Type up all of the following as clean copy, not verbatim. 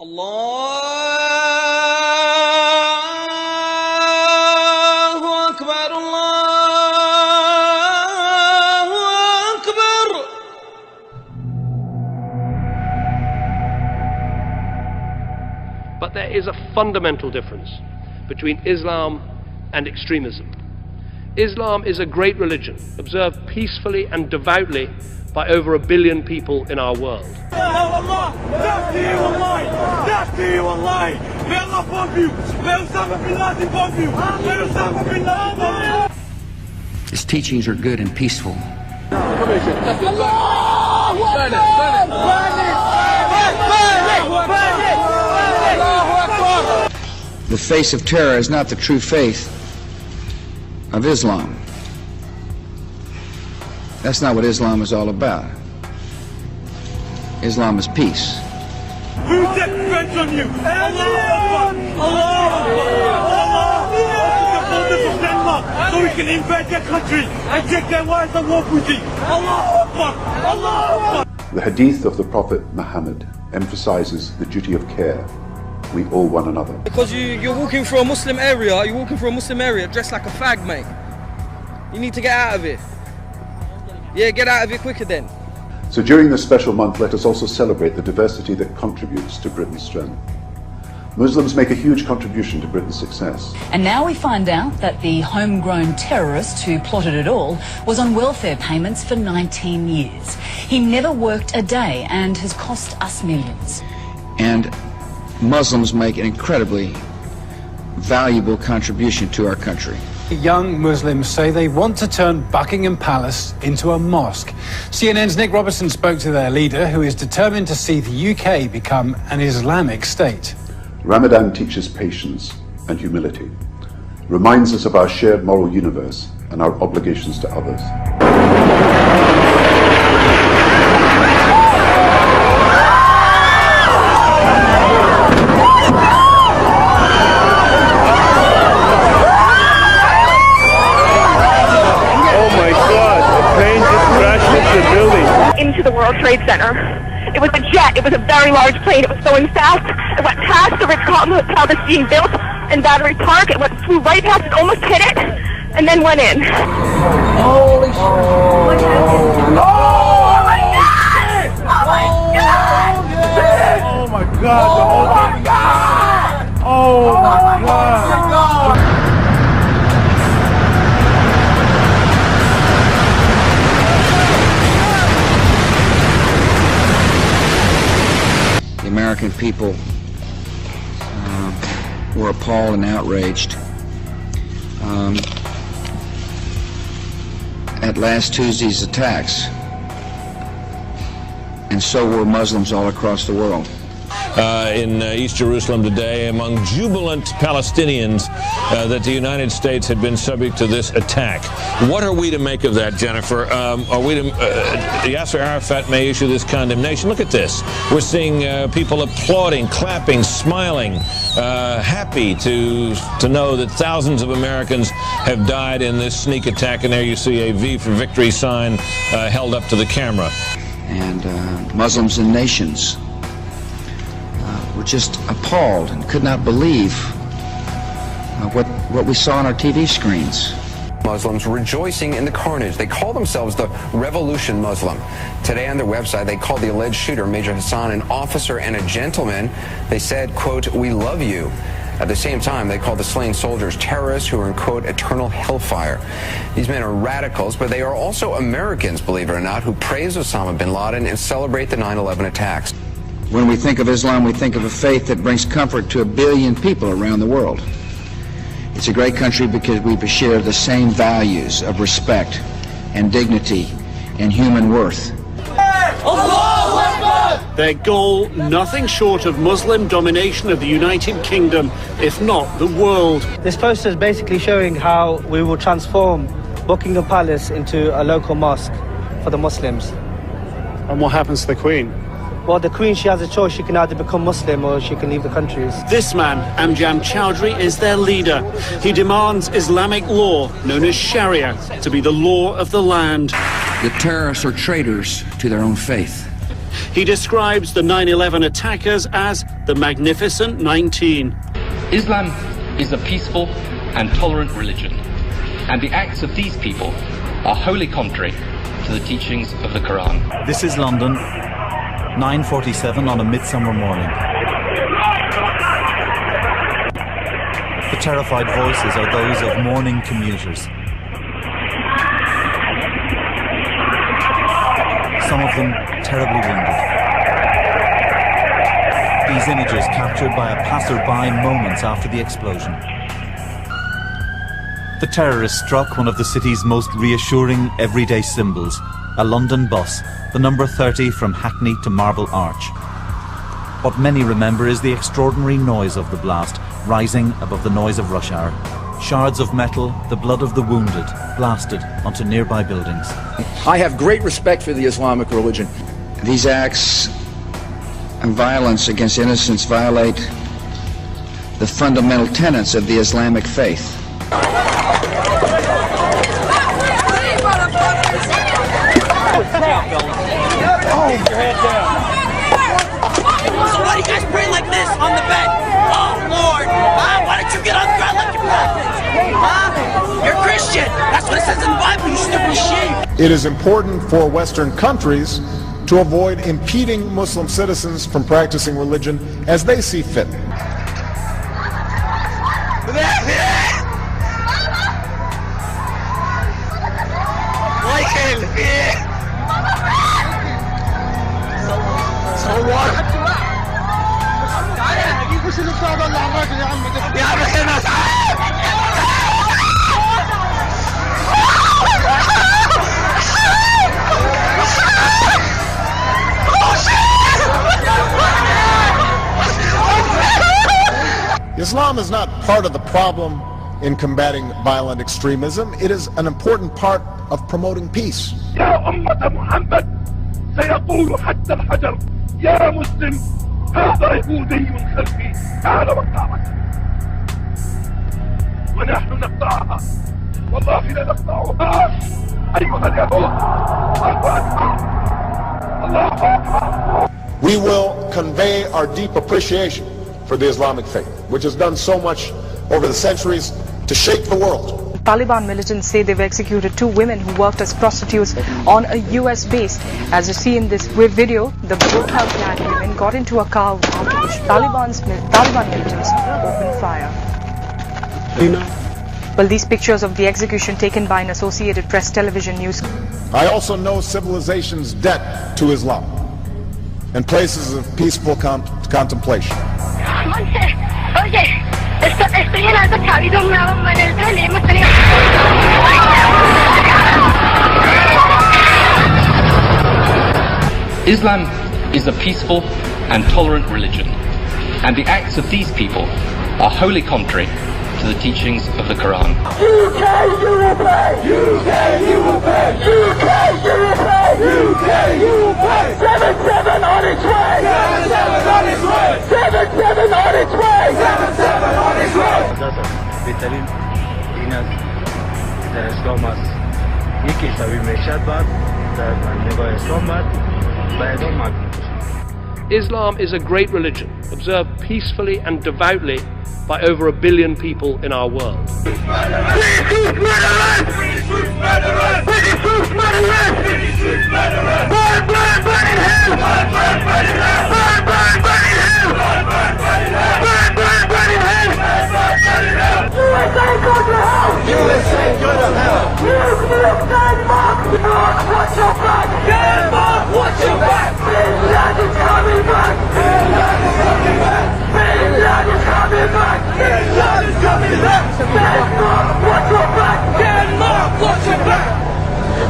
Allahu Akbar, Allahu Akbar. But there is a fundamental difference between Islam and extremism. Islam is a great religion, observed peacefully and devoutly by over 1 billion people in our world. His teachings are good and peaceful. The face of terror is not the true faith of Islam. That's not what Islam is all about. Islam is peace. Who set threats on you? Allah! Allah! So we can invade their country and take their wives and walk with you. Allah! The hadith of the Prophet Mohammed emphasizes the duty of care. We owe one another. Because you're walking through a Muslim area, dressed like a fag, mate. You need to get out of it. Yeah, get out of it quicker then. So during this special month, let us also celebrate the diversity that contributes to Britain's strength. Muslims make a huge contribution to Britain's success. And now we find out that the homegrown terrorist who plotted it all was on welfare payments for 19 years. He never worked a day and has cost us millions. And Muslims make an incredibly valuable contribution to our country. Young Muslims say they want to turn Buckingham Palace into a mosque. CNN's Nick Robertson spoke to their leader, who is determined to see the UK become an Islamic state. Ramadan teaches patience and humility, reminds us of our shared moral universe and our obligations to others. Into the World Trade Center. It was a jet, it was a very large plane, it was going fast. It went past the Ritz-Carlton Hotel that's being built in Battery Park. It flew right past it, almost hit it, and then went in. Holy shit! What happened? Oh my God! Oh my God! Oh my God! Oh my God! Oh my God! The American people were appalled and outraged at last Tuesday's attacks, and so were Muslims all across the world. In East Jerusalem today, among jubilant Palestinians that the United States had been subject to this attack. What are we to make of that, Jennifer? Are we to, Yasser Arafat may issue this condemnation. Look at this. We're seeing people applauding, clapping, smiling, happy to know that thousands of Americans have died in this sneak attack, and there you see a V for Victory sign held up to the camera. And Muslims and nations were just appalled and could not believe what we saw on our TV screens. Muslims rejoicing in the carnage. They call themselves the Revolution Muslim. Today on their website, they called the alleged shooter, Major Hassan, an officer and a gentleman. They said, quote, "We love you." At the same time, they called the slain soldiers terrorists who are in, quote, eternal hellfire. These men are radicals, but they are also Americans, believe it or not, who praise Osama bin Laden and celebrate the 9/11 attacks. When we think of Islam, we think of a faith that brings comfort to 1 billion people around the world. It's a great country because we share the same values of respect and dignity and human worth. Their goal, nothing short of Muslim domination of the United Kingdom, if not the world. This poster is basically showing how we will transform Buckingham Palace into a local mosque for the Muslims. And what happens to the Queen? Well, the Queen, she has a choice. She can either become Muslim or she can leave the country. This man, Amjad Chowdhury, is their leader. He demands Islamic law, known as Sharia, to be the law of the land. The terrorists are traitors to their own faith. He describes the 9/11 attackers as the Magnificent 19. Islam is a peaceful and tolerant religion, and the acts of these people are wholly contrary to the teachings of the Quran. This is London, 9:47 on a midsummer morning. The terrified voices are those of mourning commuters. Some of them terribly wounded. These images captured by a passer-by moments after the explosion. The terrorists struck one of the city's most reassuring everyday symbols, a London bus, the number 30 from Hackney to Marble Arch. What many remember is the extraordinary noise of the blast, rising above the noise of rush hour. Shards of metal, the blood of the wounded, blasted onto nearby buildings. I have great respect for the Islamic religion. These acts and violence against innocents violate the fundamental tenets of the Islamic faith. So why do you guys pray like this on the bed? Oh Lord, why don't you get on the ground like your prophets? You're Christian. That's what it says in the Bible, you stupid sheep. It is important for Western countries to avoid impeding Muslim citizens from practicing religion as they see fit. Islam is not part of the problem in combating violent extremism. It is an important part of promoting peace. يا أمة محمد سيقول حتى الحجر يا مسلم هذا يهودي من خلفي تعال وقطعك ونحن نقطعها والله لا نقطعها أيها اليهود الله أكبر. We will convey our deep appreciation for the Islamic faith, which has done so much over the centuries to shape the world. Taliban militants say they've executed 2 women who worked as prostitutes on a US base. As you see in this video, the burqa-clad women got into a car after which Taliban militants opened fire. Well, these pictures of the execution taken by an Associated Press television news. I also know civilization's debt to Islam and places of peaceful contemplation. Islam is a peaceful and tolerant religion, and the acts of these people are wholly contrary to the teachings of the Quran. UK, you will pay! UK, you will pay! UK, you will pay! UK, you will pay! 7-7 on its way! 7-7 on its way! 7-7 on its way! 7-7 on its way! بهترین دین است در اسلام است. یکی سوی معیشت باد در نگاه اسلام باد و ادامه معلوم. Islam is a great religion, observed peacefully and devoutly by over 1 billion people in our world.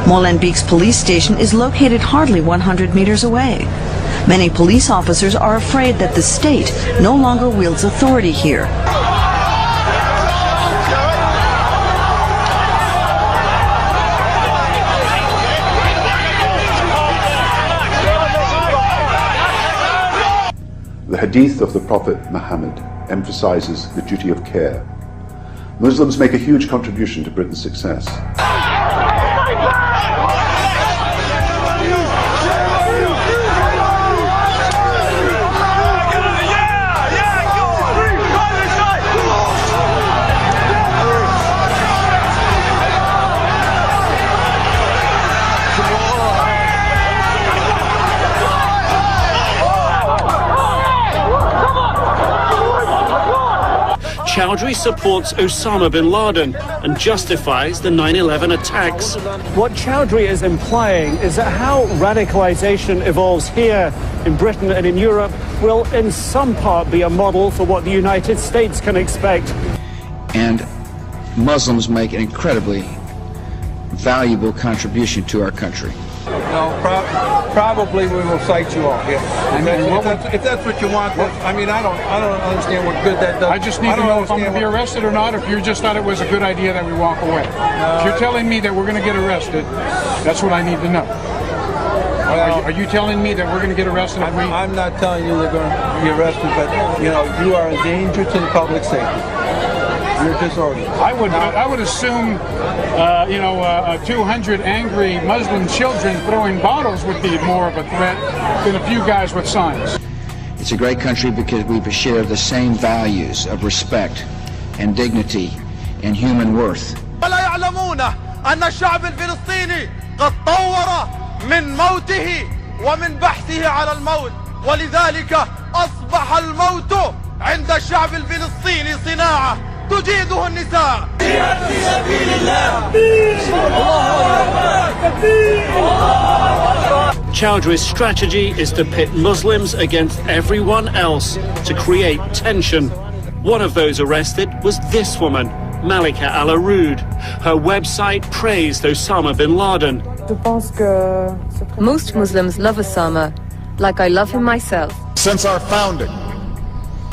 Molenbeek's police station is located hardly 100 meters away. Many police officers are afraid that the state no longer wields authority here. The hadith of the Prophet Mohammed emphasizes the duty of care. Muslims make a huge contribution to Britain's success. Chowdhury supports Osama bin Laden and justifies the 9/11 attacks. What Chowdhury is implying is that how radicalization evolves here in Britain and in Europe will in some part be a model for what the United States can expect. And Muslims make an incredibly valuable contribution to our country. No, probably we will cite you off. Yeah. If that's what you want, I mean, I don't understand what good that does. I just need to know if I'm going to be arrested or not, if you just thought it was a good idea that we walk away. If you're telling me that we're going to get arrested, that's what I need to know. Are you telling me that we're going to get arrested? I'm not telling you they're going to be arrested, but, you know, you are a danger to the public safety. You're disorganized. I would assume, 200 angry Muslim children throwing bottles would be more of a threat than a few guys with signs. It's a great country because we share the same values of respect and dignity and human worth. ولا يعلمون أن الشعب الفلسطيني قد طور من موته ومن بحثه على الموت ولذلك أصبح الموت عند الشعب الفلسطيني صناعة تجيده النساء. Chowdhury's strategy is to pit Muslims against everyone else to create tension. One of those arrested was this woman, Malika Al-Aroud. Her website praised Osama bin Laden. Most Muslims love Osama, like I love him myself. Since our founding,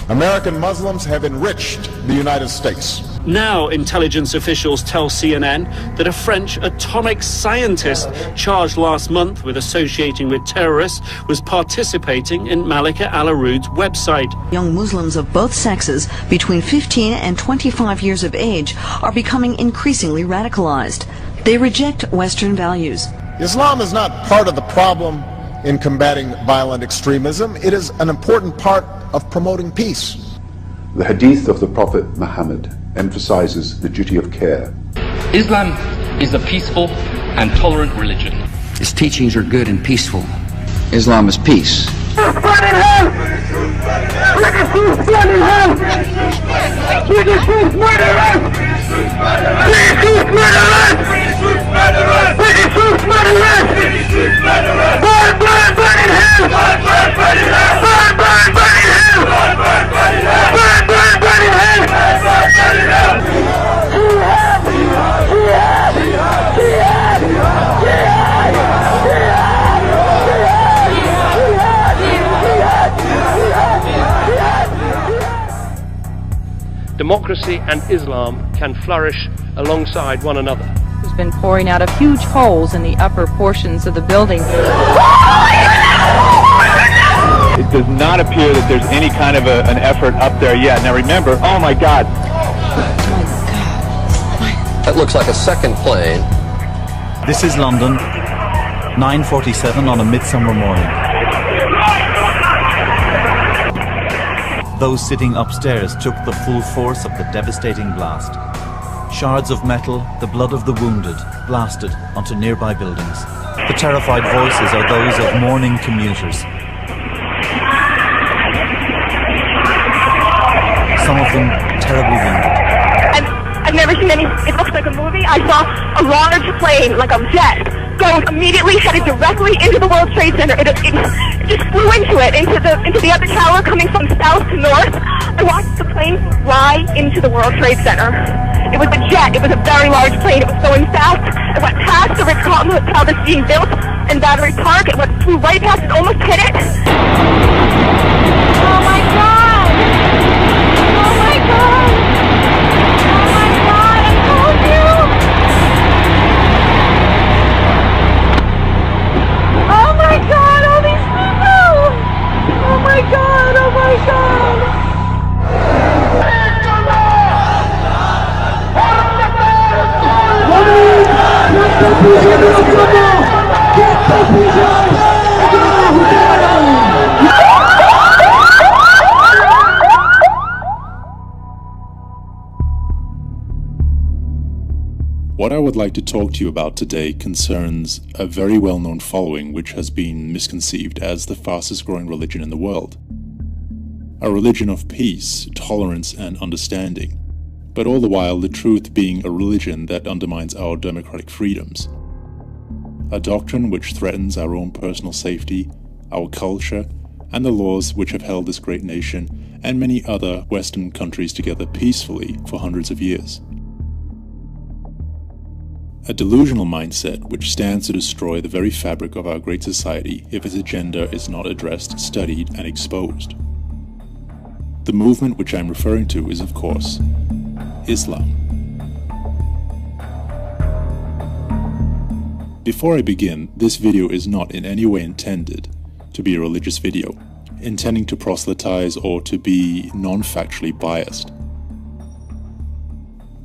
American Muslims have enriched the United States. Now, intelligence officials tell CNN that a French atomic scientist charged last month with associating with terrorists was participating in Malika Al-Aroud's website. Young Muslims of both sexes between 15 and 25 years of age are becoming increasingly radicalized. They reject Western values. Islam is not part of the problem in combating violent extremism. It is an important part of promoting peace. The hadith of the Prophet Mohammed emphasizes the duty of care. Islam is a peaceful and tolerant religion. Its teachings are good and peaceful. Islam is peace. Democracy and Islam can flourish alongside one another. Has been pouring out of huge holes in the upper portions of the building. It does not appear that there's any kind of an effort up there yet. Now remember, oh my God. That looks like a second plane. This is London, 9:47 on a midsummer morning. Those sitting upstairs took the full force of the devastating blast. Shards of metal, the blood of the wounded, blasted onto nearby buildings. The terrified voices are those of mourning commuters. Some of them terribly wounded. I've never seen any, it looks like a movie. I saw a large plane, like a jet, go immediately headed directly into the World Trade Center. It just flew into it, into the other tower coming from south to north. I watched the plane fly into the World Trade Center. It was a jet, it was a very large plane, it was going fast. It went past the Ritz-Carlton Hotel that's being built in Battery Park. It flew right past it, almost hit it. Oh my God! Oh my God! What I would like to talk to you about today concerns a very well-known following which has been misconceived as the fastest growing religion in the world. a religion of peace, tolerance and understanding, but all the while the truth being a religion that undermines our democratic freedoms. A doctrine which threatens our own personal safety, our culture, and the laws which have held this great nation and many other Western countries together peacefully for hundreds of years. A delusional mindset which stands to destroy the very fabric of our great society if its agenda is not addressed, studied, and exposed. The movement which I am referring to is, of course, Islam. Before I begin, this video is not in any way intended to be a religious video, intending to proselytize or to be non-factually biased.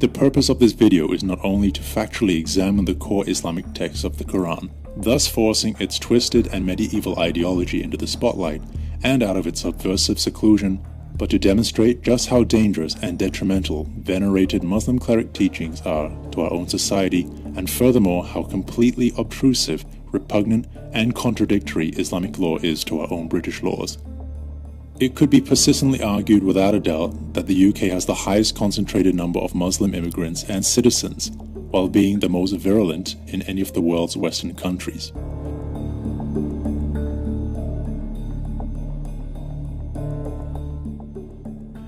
The purpose of this video is not only to factually examine the core Islamic text of the Quran, thus forcing its twisted and medieval ideology into the spotlight and out of its subversive seclusion, but to demonstrate just how dangerous and detrimental venerated Muslim cleric teachings are to our own society, and furthermore how completely obtrusive, repugnant and contradictory Islamic law is to our own British laws. It could be persistently argued without a doubt that the UK has the highest concentrated number of Muslim immigrants and citizens, while being the most virulent in any of the world's Western countries.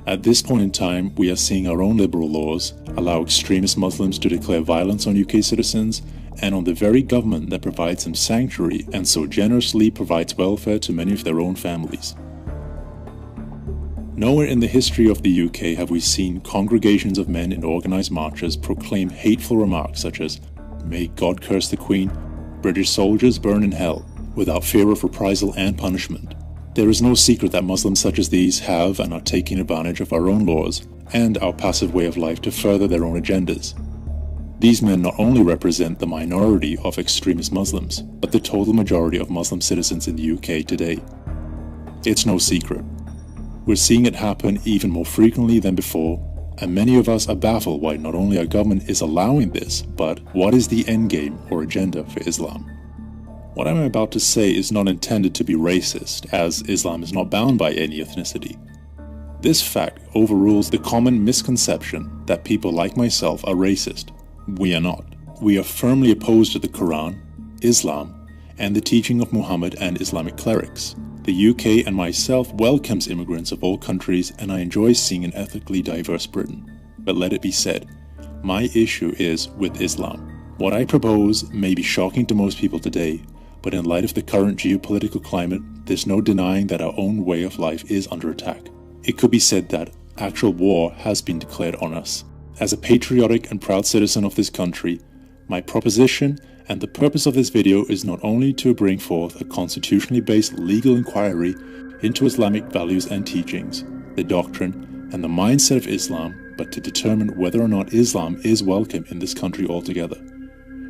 At this point in time, we are seeing our own liberal laws allow extremist Muslims to declare violence on UK citizens and on the very government that provides them sanctuary and so generously provides welfare to many of their own families. Nowhere in the history of the UK have we seen congregations of men in organised marches proclaim hateful remarks such as, "May God curse the Queen, British soldiers burn in hell," without fear of reprisal and punishment. There is no secret that Muslims such as these have and are taking advantage of our own laws and our passive way of life to further their own agendas. These men not only represent the minority of extremist Muslims, but the total majority of Muslim citizens in the UK today. It's no secret. We're seeing it happen even more frequently than before, and many of us are baffled why not only our government is allowing this, but what is the endgame or agenda for Islam? What I'm about to say is not intended to be racist, as Islam is not bound by any ethnicity. This fact overrules the common misconception that people like myself are racist. We are not. We are firmly opposed to the Quran, Islam, and the teaching of Mohammed and Islamic clerics. The UK and myself welcomes immigrants of all countries, and I enjoy seeing an ethnically diverse Britain. But let it be said, my issue is with Islam. What I propose may be shocking to most people today, but in light of the current geopolitical climate, there's no denying that our own way of life is under attack. It could be said that actual war has been declared on us. As a patriotic and proud citizen of this country, my proposition and the purpose of this video is not only to bring forth a constitutionally based legal inquiry into Islamic values and teachings, the doctrine and the mindset of Islam, but to determine whether or not Islam is welcome in this country altogether.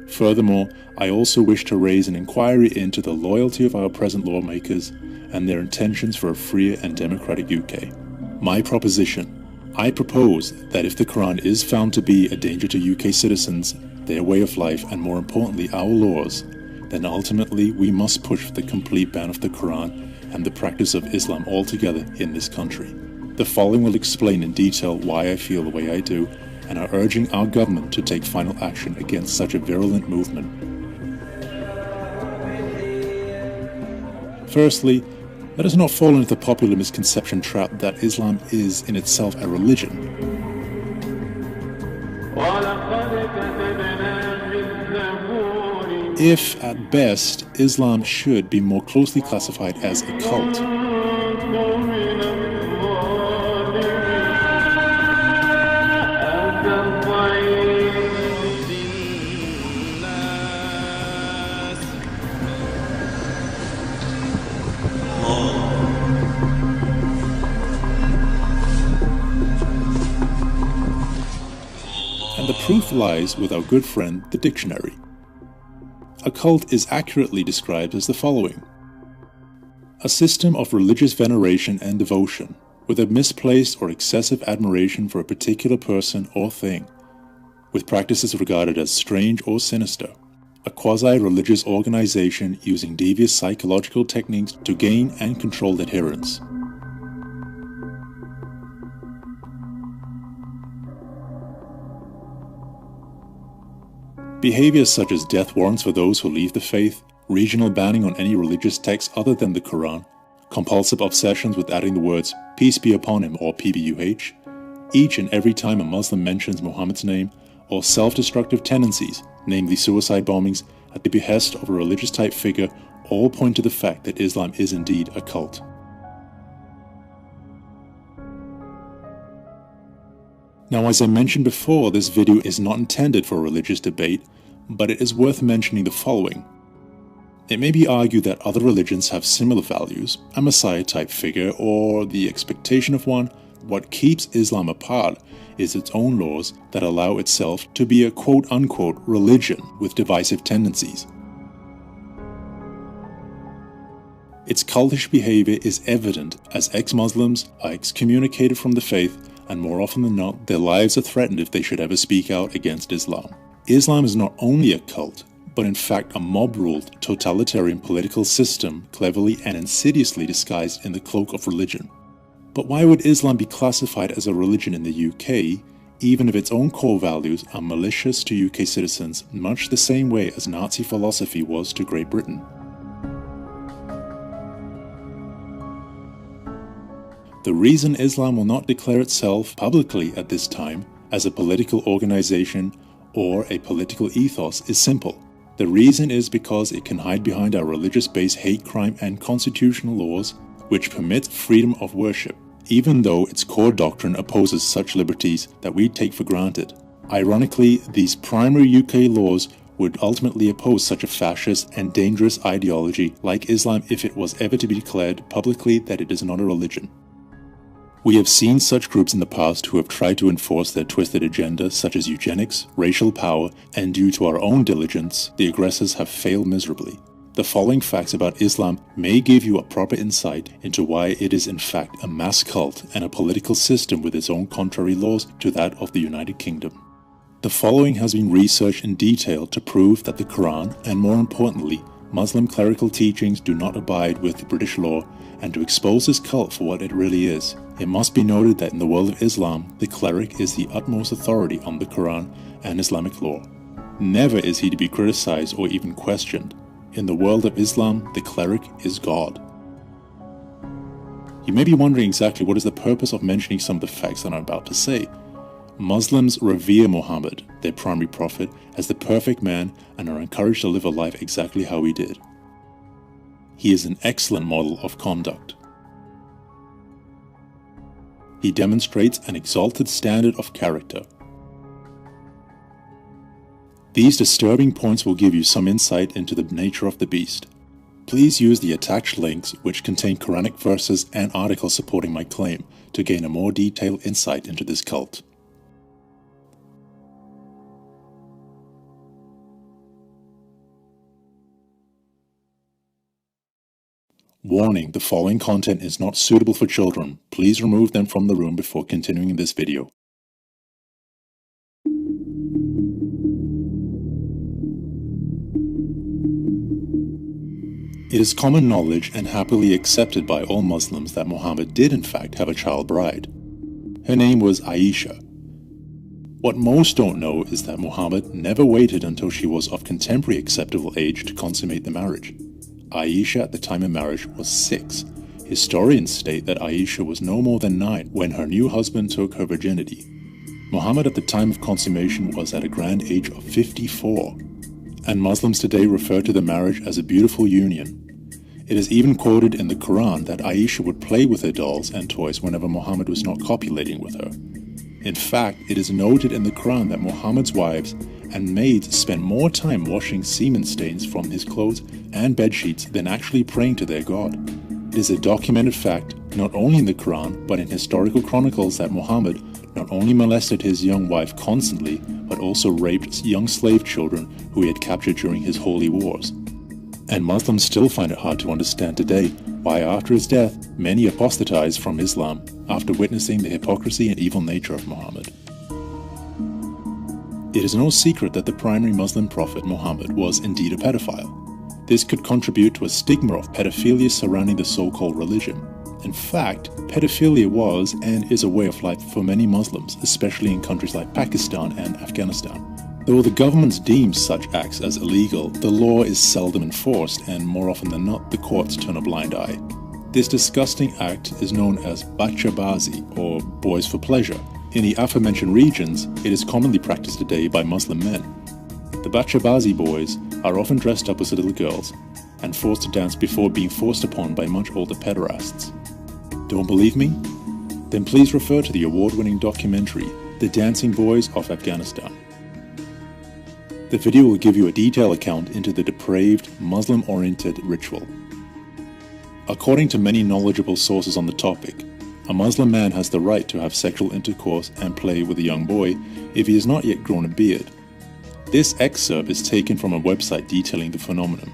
Furthermore, I also wish to raise an inquiry into the loyalty of our present lawmakers and their intentions for a freer and democratic UK. My proposition: I propose that if the Quran is found to be a danger to UK citizens, their way of life, and more importantly our laws, then ultimately we must push for the complete ban of the Quran and the practice of Islam altogether in this country. The following will explain in detail why I feel the way I do, and are urging our government to take final action against such a virulent movement. Firstly, let us not fall into the popular misconception trap that Islam is in itself a religion. If, at best, Islam should be more closely classified as a cult. And the proof lies with our good friend, the dictionary. A cult is accurately described as the following: a system of religious veneration and devotion, with a misplaced or excessive admiration for a particular person or thing, with practices regarded as strange or sinister, a quasi-religious organization using devious psychological techniques to gain and control adherents. Behaviors such as death warrants for those who leave the faith, regional banning on any religious text other than the Quran, compulsive obsessions with adding the words peace be upon him or PBUH, each and every time a Muslim mentions Muhammad's name, or self-destructive tendencies, namely suicide bombings at the behest of a religious type figure, all point to the fact that Islam is indeed a cult. Now, as I mentioned before, this video is not intended for a religious debate, but it is worth mentioning the following. It may be argued that other religions have similar values, a messiah-type figure, or the expectation of one. What keeps Islam apart is its own laws that allow itself to be a quote-unquote religion with divisive tendencies. Its cultish behavior is evident as ex-Muslims are excommunicated from the faith, and more often than not, their lives are threatened if they should ever speak out against Islam. Islam is not only a cult, but in fact a mob-ruled, totalitarian political system cleverly and insidiously disguised in the cloak of religion. But why would Islam be classified as a religion in the UK, even if its own core values are malicious to UK citizens much the same way as Nazi philosophy was to Great Britain? The reason Islam will not declare itself publicly at this time as a political organization or a political ethos is simple. The reason is because it can hide behind our religious-based hate crime and constitutional laws, which permit freedom of worship, even though its core doctrine opposes such liberties that we take for granted. Ironically, these primary UK laws would ultimately oppose such a fascist and dangerous ideology like Islam if it was ever to be declared publicly that it is not a religion. We have seen such groups in the past who have tried to enforce their twisted agenda, such as eugenics, racial power, and due to our own diligence, the aggressors have failed miserably. The following facts about Islam may give you a proper insight into why it is in fact a mass cult and a political system with its own contrary laws to that of the United Kingdom. The following has been researched in detail to prove that the Quran, and more importantly, Muslim clerical teachings do not abide with the British law, and to expose this cult for what it really is. It must be noted that in the world of Islam, the cleric is the utmost authority on the Quran and Islamic law. Never is he to be criticized or even questioned. In the world of Islam, the cleric is God. You may be wondering exactly what is the purpose of mentioning some of the facts that I'm about to say. Muslims revere Mohammed, their primary prophet, as the perfect man and are encouraged to live a life exactly how he did. He is an excellent model of conduct. He demonstrates an exalted standard of character. These disturbing points will give you some insight into the nature of the beast. Please use the attached links, which contain Quranic verses and articles supporting my claim, to gain a more detailed insight into this cult. Warning: the following content is not suitable for children. Please remove them from the room before continuing this video. It is common knowledge and happily accepted by all Muslims that Mohammed did in fact have a child bride. Her name was Aisha. What most don't know is that Mohammed never waited until she was of contemporary acceptable age to consummate the marriage. Aisha at the time of marriage was 6. Historians state that Aisha was no more than 9 when her new husband took her virginity. Mohammed at the time of consummation was at a grand age of 54, and Muslims today refer to the marriage as a beautiful union. It is even quoted in the Quran that Aisha would play with her dolls and toys whenever Mohammed was not copulating with her. In fact, it is noted in the Quran that Muhammad's wives and maids spent more time washing semen stains from his clothes and bedsheets than actually praying to their God. It is a documented fact, not only in the Quran, but in historical chronicles, that Mohammed not only molested his young wife constantly, but also raped young slave children who he had captured during his holy wars. And Muslims still find it hard to understand today why after his death, many apostatized from Islam after witnessing the hypocrisy and evil nature of Mohammed. It is no secret that the primary Muslim prophet Mohammed was indeed a pedophile. This could contribute to a stigma of pedophilia surrounding the so-called religion. In fact, pedophilia was and is a way of life for many Muslims, especially in countries like Pakistan and Afghanistan. Though the government deems such acts as illegal, the law is seldom enforced, and more often than not, the courts turn a blind eye. This disgusting act is known as bachabazi, or boys for pleasure. In the aforementioned regions, it is commonly practiced today by Muslim men. The bachabazi boys are often dressed up as little girls and forced to dance before being forced upon by much older pederasts. Don't believe me? Then please refer to the award-winning documentary, The Dancing Boys of Afghanistan. The video will give you a detailed account into the depraved, Muslim-oriented ritual. According to many knowledgeable sources on the topic, a Muslim man has the right to have sexual intercourse and play with a young boy if he has not yet grown a beard. This excerpt is taken from a website detailing the phenomenon.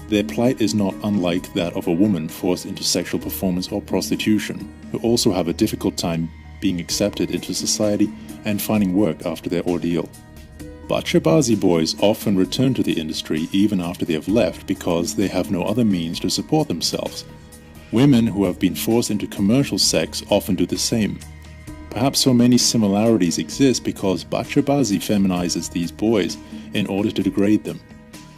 Their plight is not unlike that of a woman forced into sexual performance or prostitution, who also have a difficult time being accepted into society and finding work after their ordeal. Bachabazi boys often return to the industry even after they have left because they have no other means to support themselves. Women who have been forced into commercial sex often do the same. Perhaps so many similarities exist because bachabazi feminizes these boys in order to degrade them.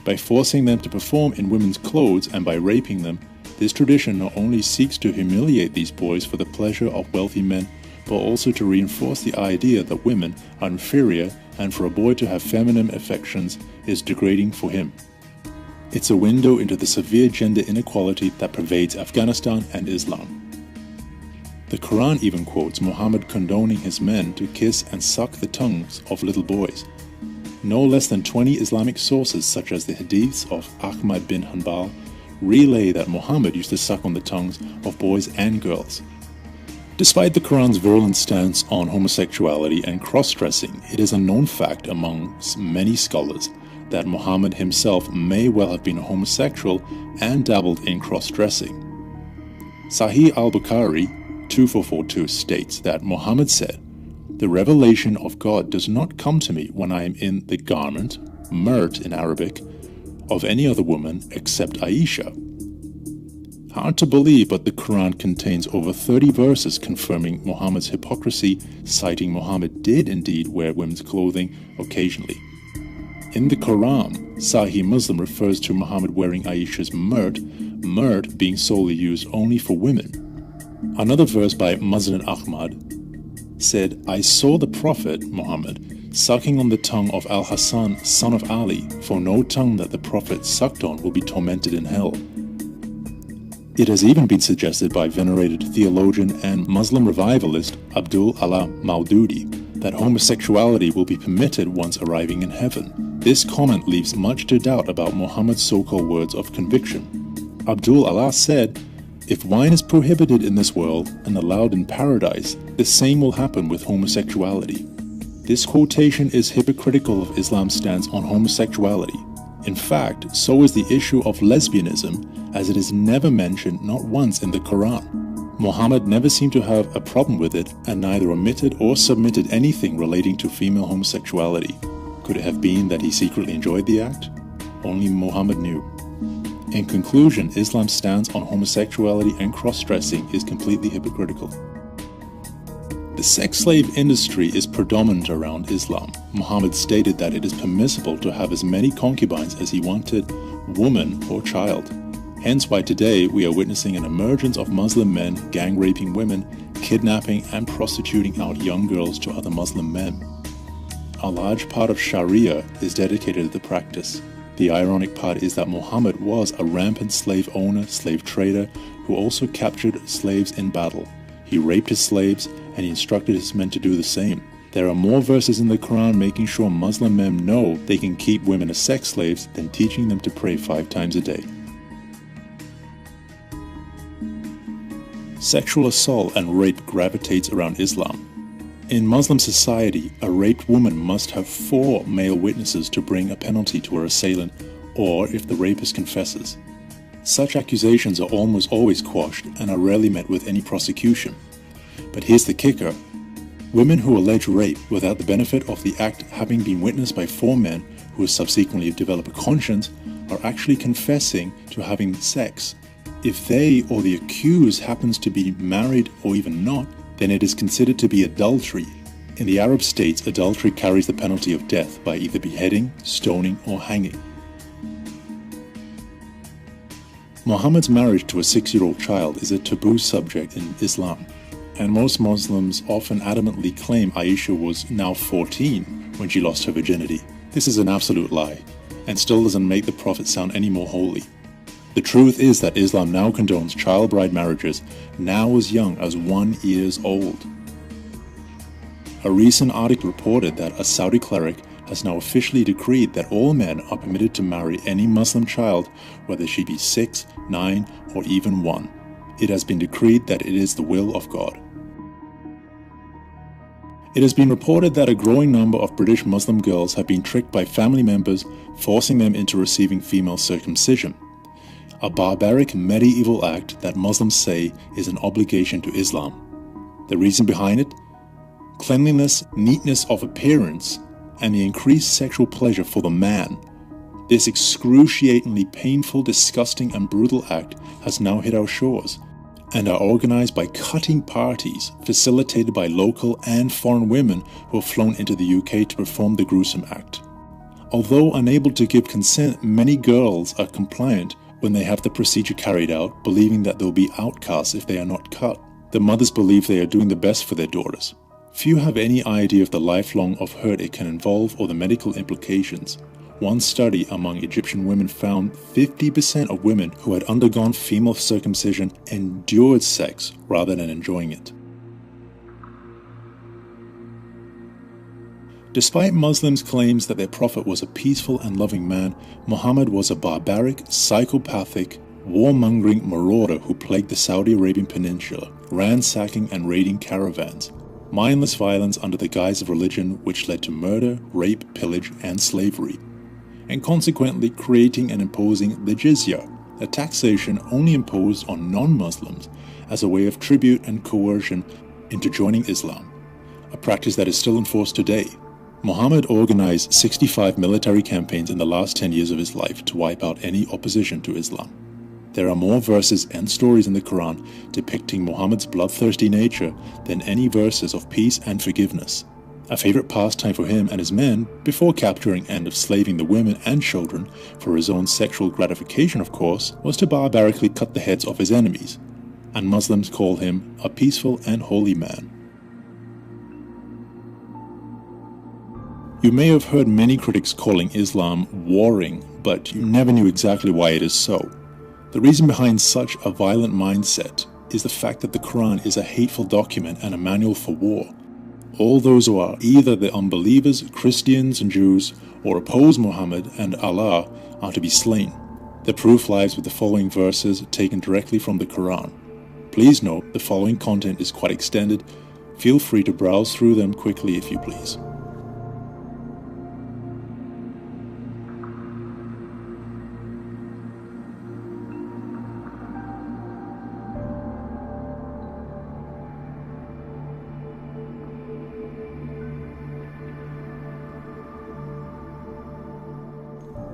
By forcing them to perform in women's clothes and by raping them, this tradition not only seeks to humiliate these boys for the pleasure of wealthy men, but also to reinforce the idea that women are inferior and for a boy to have feminine affections is degrading for him. It's a window into the severe gender inequality that pervades Afghanistan and Islam. The Quran even quotes Mohammed condoning his men to kiss and suck the tongues of little boys. No less than 20 Islamic sources such as the hadiths of Ahmad bin Hanbal relay that Mohammed used to suck on the tongues of boys and girls. Despite the Quran's virulent stance on homosexuality and cross-dressing, it is a known fact amongst many scholars that Mohammed himself may well have been a homosexual and dabbled in cross-dressing. Sahih al-Bukhari 2442 states that Mohammed said, "The revelation of God does not come to me when I am in the garment, mirt in Arabic, of any other woman except Aisha." Hard to believe, but the Quran contains over 30 verses confirming Muhammad's hypocrisy, citing Mohammed did indeed wear women's clothing occasionally. In the Quran, Sahih Muslim refers to Muhammad wearing Aisha's mirt being solely used only for women. Another verse by Musnad Ahmad said, "I saw the Prophet, Mohammed, sucking on the tongue of Al-Hassan, son of Ali, for no tongue that the Prophet sucked on will be tormented in hell." It has even been suggested by venerated theologian and Muslim revivalist Abdul Allah Maududi that homosexuality will be permitted once arriving in heaven. This comment leaves much to doubt about Muhammad's so-called words of conviction. Abdul Allah said, "If wine is prohibited in this world and allowed in paradise, the same will happen with homosexuality." This quotation is hypocritical of Islam's stance on homosexuality. In fact, so is the issue of lesbianism, as it is never mentioned not once in the Quran. Mohammed never seemed to have a problem with it and neither omitted or submitted anything relating to female homosexuality. Could it have been that he secretly enjoyed the act? Only Mohammed knew. In conclusion, Islam's stance on homosexuality and cross-dressing is completely hypocritical. The sex slave industry is predominant around Islam. Mohammed stated that it is permissible to have as many concubines as he wanted, woman or child. Hence why today we are witnessing an emergence of Muslim men gang-raping women, kidnapping and prostituting out young girls to other Muslim men. A large part of Sharia is dedicated to the practice. The ironic part is that Mohammed was a rampant slave owner, slave trader, who also captured slaves in battle. He raped his slaves and he instructed his men to do the same. There are more verses in the Quran making sure Muslim men know they can keep women as sex slaves than teaching them to pray 5 times a day. Sexual assault and rape gravitates around Islam. In Muslim society, a raped woman must have 4 male witnesses to bring a penalty to her assailant, or if the rapist confesses. Such accusations are almost always quashed and are rarely met with any prosecution. But here's the kicker. Women who allege rape without the benefit of the act having been witnessed by 4 men who subsequently develop a conscience are actually confessing to having sex. If they or the accused happens to be married or even not, then it is considered to be adultery. In the Arab states, adultery carries the penalty of death by either beheading, stoning, or hanging. Muhammad's marriage to a 6-year-old child is a taboo subject in Islam, and most Muslims often adamantly claim Aisha was now 14 when she lost her virginity. This is an absolute lie, and still doesn't make the Prophet sound any more holy. The truth is that Islam now condones child bride marriages now as young as 1 year old. A recent article reported that a Saudi cleric has now officially decreed that all men are permitted to marry any Muslim child, whether she be 6, 9, or even 1. It has been decreed that it is the will of God. It has been reported that a growing number of British Muslim girls have been tricked by family members, forcing them into receiving female circumcision, a barbaric medieval act that Muslims say is an obligation to Islam. The reason behind it? Cleanliness, neatness of appearance, and the increased sexual pleasure for the man. This excruciatingly painful, disgusting, and brutal act has now hit our shores, and are organized by cutting parties facilitated by local and foreign women who have flown into the UK to perform the gruesome act. Although unable to give consent, many girls are compliant when they have the procedure carried out, believing that they'll be outcasts if they are not cut. The mothers believe they are doing the best for their daughters. Few have any idea of the lifelong of hurt it can involve or the medical implications. One study among Egyptian women found 50% of women who had undergone female circumcision endured sex rather than enjoying it. Despite Muslims' claims that their prophet was a peaceful and loving man, Mohammed was a barbaric, psychopathic, warmongering marauder who plagued the Saudi Arabian peninsula, ransacking and raiding caravans. Mindless violence under the guise of religion which led to murder, rape, pillage, and slavery, and consequently creating and imposing the jizya, a taxation only imposed on non-Muslims as a way of tribute and coercion into joining Islam, a practice that is still enforced today. Mohammed organized 65 military campaigns in the last 10 years of his life to wipe out any opposition to Islam. There are more verses and stories in the Quran depicting Muhammad's bloodthirsty nature than any verses of peace and forgiveness. A favorite pastime for him and his men, before capturing and enslaving the women and children for his own sexual gratification of course, was to barbarically cut the heads of his enemies, and Muslims call him a peaceful and holy man. You may have heard many critics calling Islam warring, but you never knew exactly why it is so. The reason behind such a violent mindset is the fact that the Quran is a hateful document and a manual for war. All those who are either the unbelievers, Christians and Jews, or oppose Muhammad and Allah are to be slain. The proof lies with the following verses taken directly from the Quran. Please note the following content is quite extended. Feel free to browse through them quickly if you please.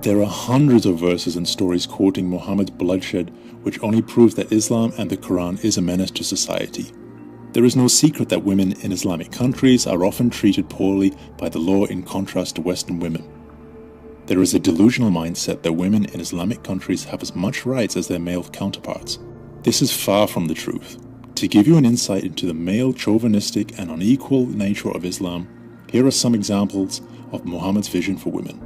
There are hundreds of verses and stories quoting Muhammad's bloodshed, which only proves that Islam and the Quran is a menace to society. There is no secret that women in Islamic countries are often treated poorly by the law in contrast to Western women. There is a delusional mindset that women in Islamic countries have as much rights as their male counterparts. This is far from the truth. To give you an insight into the male chauvinistic and unequal nature of Islam, here are some examples of Muhammad's vision for women.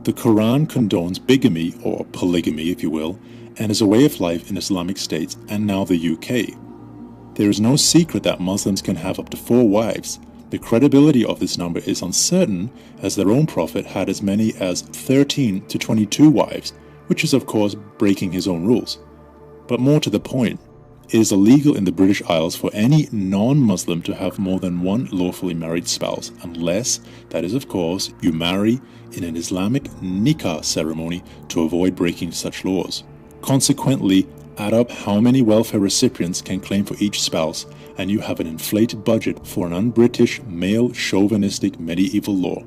The Quran condones bigamy, or polygamy if you will, and is a way of life in Islamic states and now the UK. There is no secret that Muslims can have up to 4 wives. The credibility of this number is uncertain, as their own prophet had as many as 13 to 22 wives, which is of course breaking his own rules. But more to the point, it is illegal in the British Isles for any non-Muslim to have more than one lawfully married spouse, unless, that is of course, you marry in an Islamic nikah ceremony to avoid breaking such laws. Consequently, add up how many welfare recipients can claim for each spouse, and you have an inflated budget for an un-British, male, chauvinistic medieval law.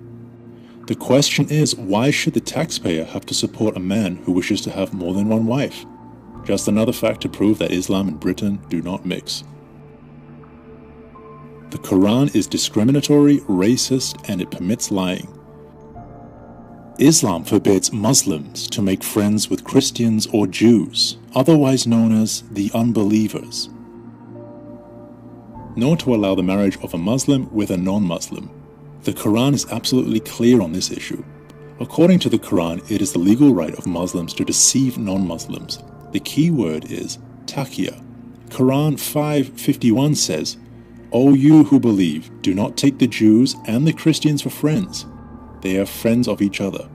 The question is, why should the taxpayer have to support a man who wishes to have more than one wife? Just another fact to prove that Islam and Britain do not mix. The Quran is discriminatory, racist, and it permits lying. Islam forbids Muslims to make friends with Christians or Jews, otherwise known as the unbelievers, nor to allow the marriage of a Muslim with a non-Muslim. The Quran is absolutely clear on this issue. According to the Quran, it is the legal right of Muslims to deceive non-Muslims. The key word is taqiyya. Quran 5:51 says, "O you who believe, do not take the Jews and the Christians for friends. They are friends of each other."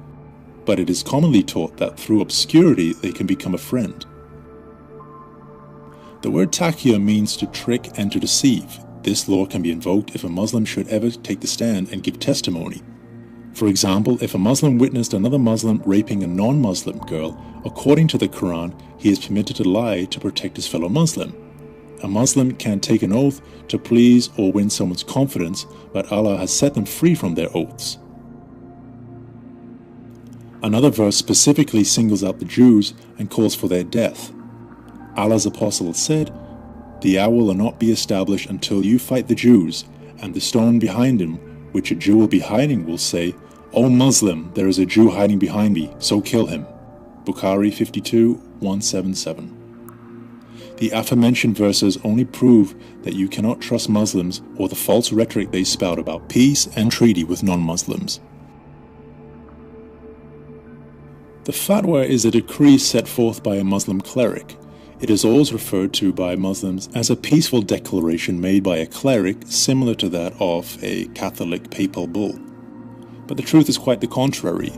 But it is commonly taught that through obscurity they can become a friend. The word taqiyya means to trick and to deceive. This law can be invoked if a Muslim should ever take the stand and give testimony. For example, if a Muslim witnessed another Muslim raping a non-Muslim girl, according to the Quran, he is permitted to lie to protect his fellow Muslim. A Muslim can take an oath to please or win someone's confidence, but Allah has set them free from their oaths. Another verse specifically singles out the Jews and calls for their death. Allah's apostle said, "The hour will not be established until you fight the Jews, and the stone behind him, which a Jew will be hiding, will say, 'O Muslim, there is a Jew hiding behind me, so kill him.'" Bukhari 52:177. The aforementioned verses only prove that you cannot trust Muslims or the false rhetoric they spout about peace and treaty with non-Muslims. The fatwa is a decree set forth by a Muslim cleric. It is always referred to by Muslims as a peaceful declaration made by a cleric similar to that of a Catholic papal bull. But the truth is quite the contrary.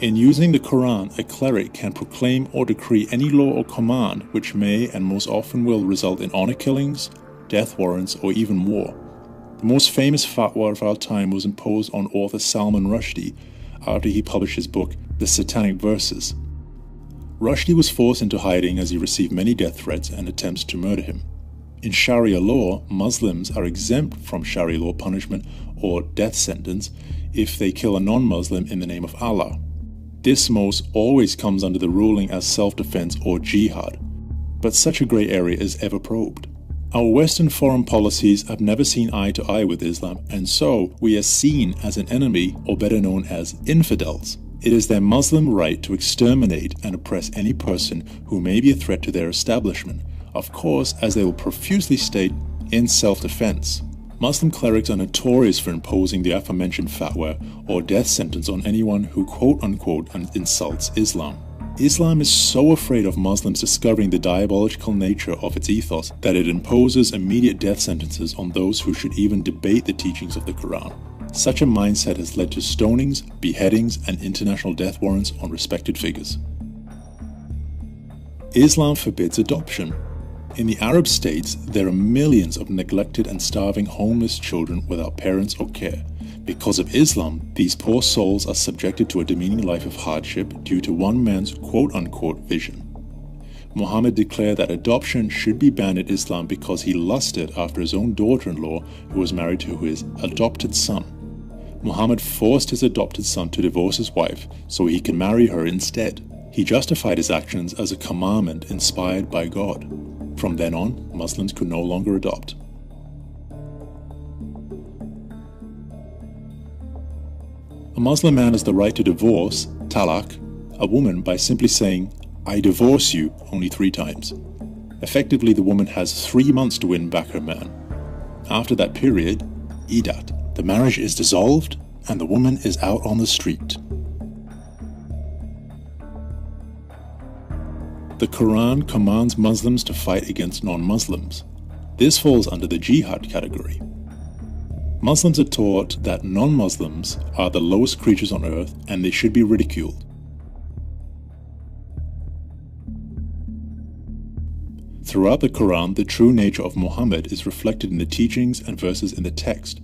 In using the Quran, a cleric can proclaim or decree any law or command which may and most often will result in honor killings, death warrants, or even war. The most famous fatwa of our time was imposed on author Salman Rushdie after he published his book, The Satanic Verses. Rushdie was forced into hiding as he received many death threats and attempts to murder him. In Sharia law, Muslims are exempt from Sharia law punishment or death sentence if they kill a non-Muslim in the name of Allah. This most always comes under the ruling as self-defense or jihad, but such a grey area is ever probed. Our Western foreign policies have never seen eye to eye with Islam, and so we are seen as an enemy, or better known as infidels. It is their Muslim right to exterminate and oppress any person who may be a threat to their establishment, of course, as they will profusely state, in self-defense. Muslim clerics are notorious for imposing the aforementioned fatwa or death sentence on anyone who quote-unquote insults Islam. Islam is so afraid of Muslims discovering the diabolical nature of its ethos that it imposes immediate death sentences on those who should even debate the teachings of the Quran. Such a mindset has led to stonings, beheadings, and international death warrants on respected figures. Islam forbids adoption. In the Arab states, there are millions of neglected and starving homeless children without parents or care. Because of Islam, these poor souls are subjected to a demeaning life of hardship due to one man's quote-unquote vision. Mohammed declared that adoption should be banned in Islam because he lusted after his own daughter-in-law who was married to his adopted son. Mohammed forced his adopted son to divorce his wife so he could marry her instead. He justified his actions as a commandment inspired by God. From then on, Muslims could no longer adopt. A Muslim man has the right to divorce, talaq, a woman by simply saying, "I divorce you," only 3 times. Effectively, the woman has 3 months to win back her man. After that period, iddat, the marriage is dissolved and the woman is out on the street. The Quran commands Muslims to fight against non-Muslims. This falls under the jihad category. Muslims are taught that non-Muslims are the lowest creatures on earth and they should be ridiculed. Throughout the Quran, the true nature of Mohammed is reflected in the teachings and verses in the text.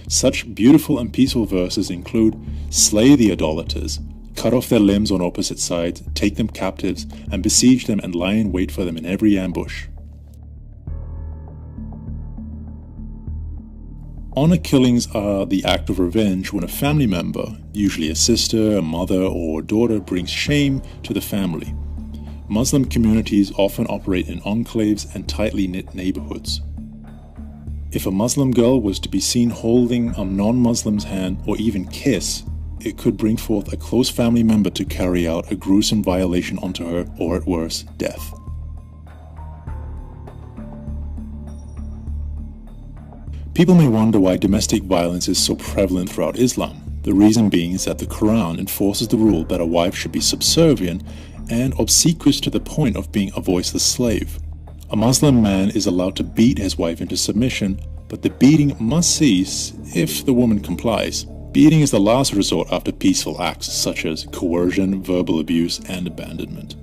Such beautiful and peaceful verses include, "Slay the idolaters, cut off their limbs on opposite sides, take them captives, and besiege them and lie in wait for them in every ambush." Honor killings are the act of revenge when a family member, usually a sister, a mother, or a daughter, brings shame to the family. Muslim communities often operate in enclaves and tightly knit neighborhoods. If a Muslim girl was to be seen holding a non-Muslim's hand or even kiss, it could bring forth a close family member to carry out a gruesome violation onto her, or at worst, death. People may wonder why domestic violence is so prevalent throughout Islam. The reason being is that the Quran enforces the rule that a wife should be subservient and obsequious to the point of being a voiceless slave. A Muslim man is allowed to beat his wife into submission, but the beating must cease if the woman complies. Beating is the last resort after peaceful acts such as coercion, verbal abuse, and abandonment.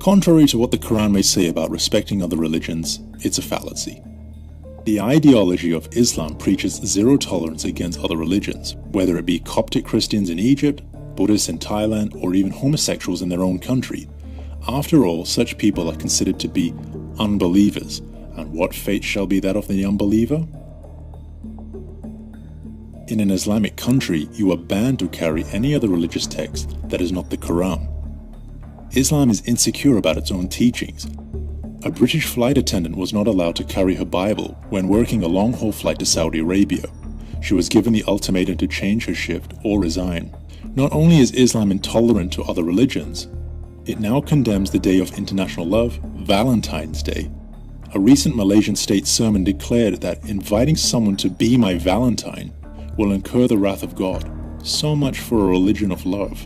Contrary to what the Quran may say about respecting other religions, it's a fallacy. The ideology of Islam preaches zero tolerance against other religions, whether it be Coptic Christians in Egypt, Buddhists in Thailand, or even homosexuals in their own country. After all, such people are considered to be unbelievers, and what fate shall be that of the unbeliever? In an Islamic country, you are banned to carry any other religious text that is not the Quran. Islam is insecure about its own teachings. A British flight attendant was not allowed to carry her Bible when working a long-haul flight to Saudi Arabia. She was given the ultimatum to change her shift or resign. Not only is Islam intolerant to other religions, it now condemns the day of international love, Valentine's Day. A recent Malaysian state sermon declared that inviting someone to be my Valentine will incur the wrath of God. So much for a religion of love.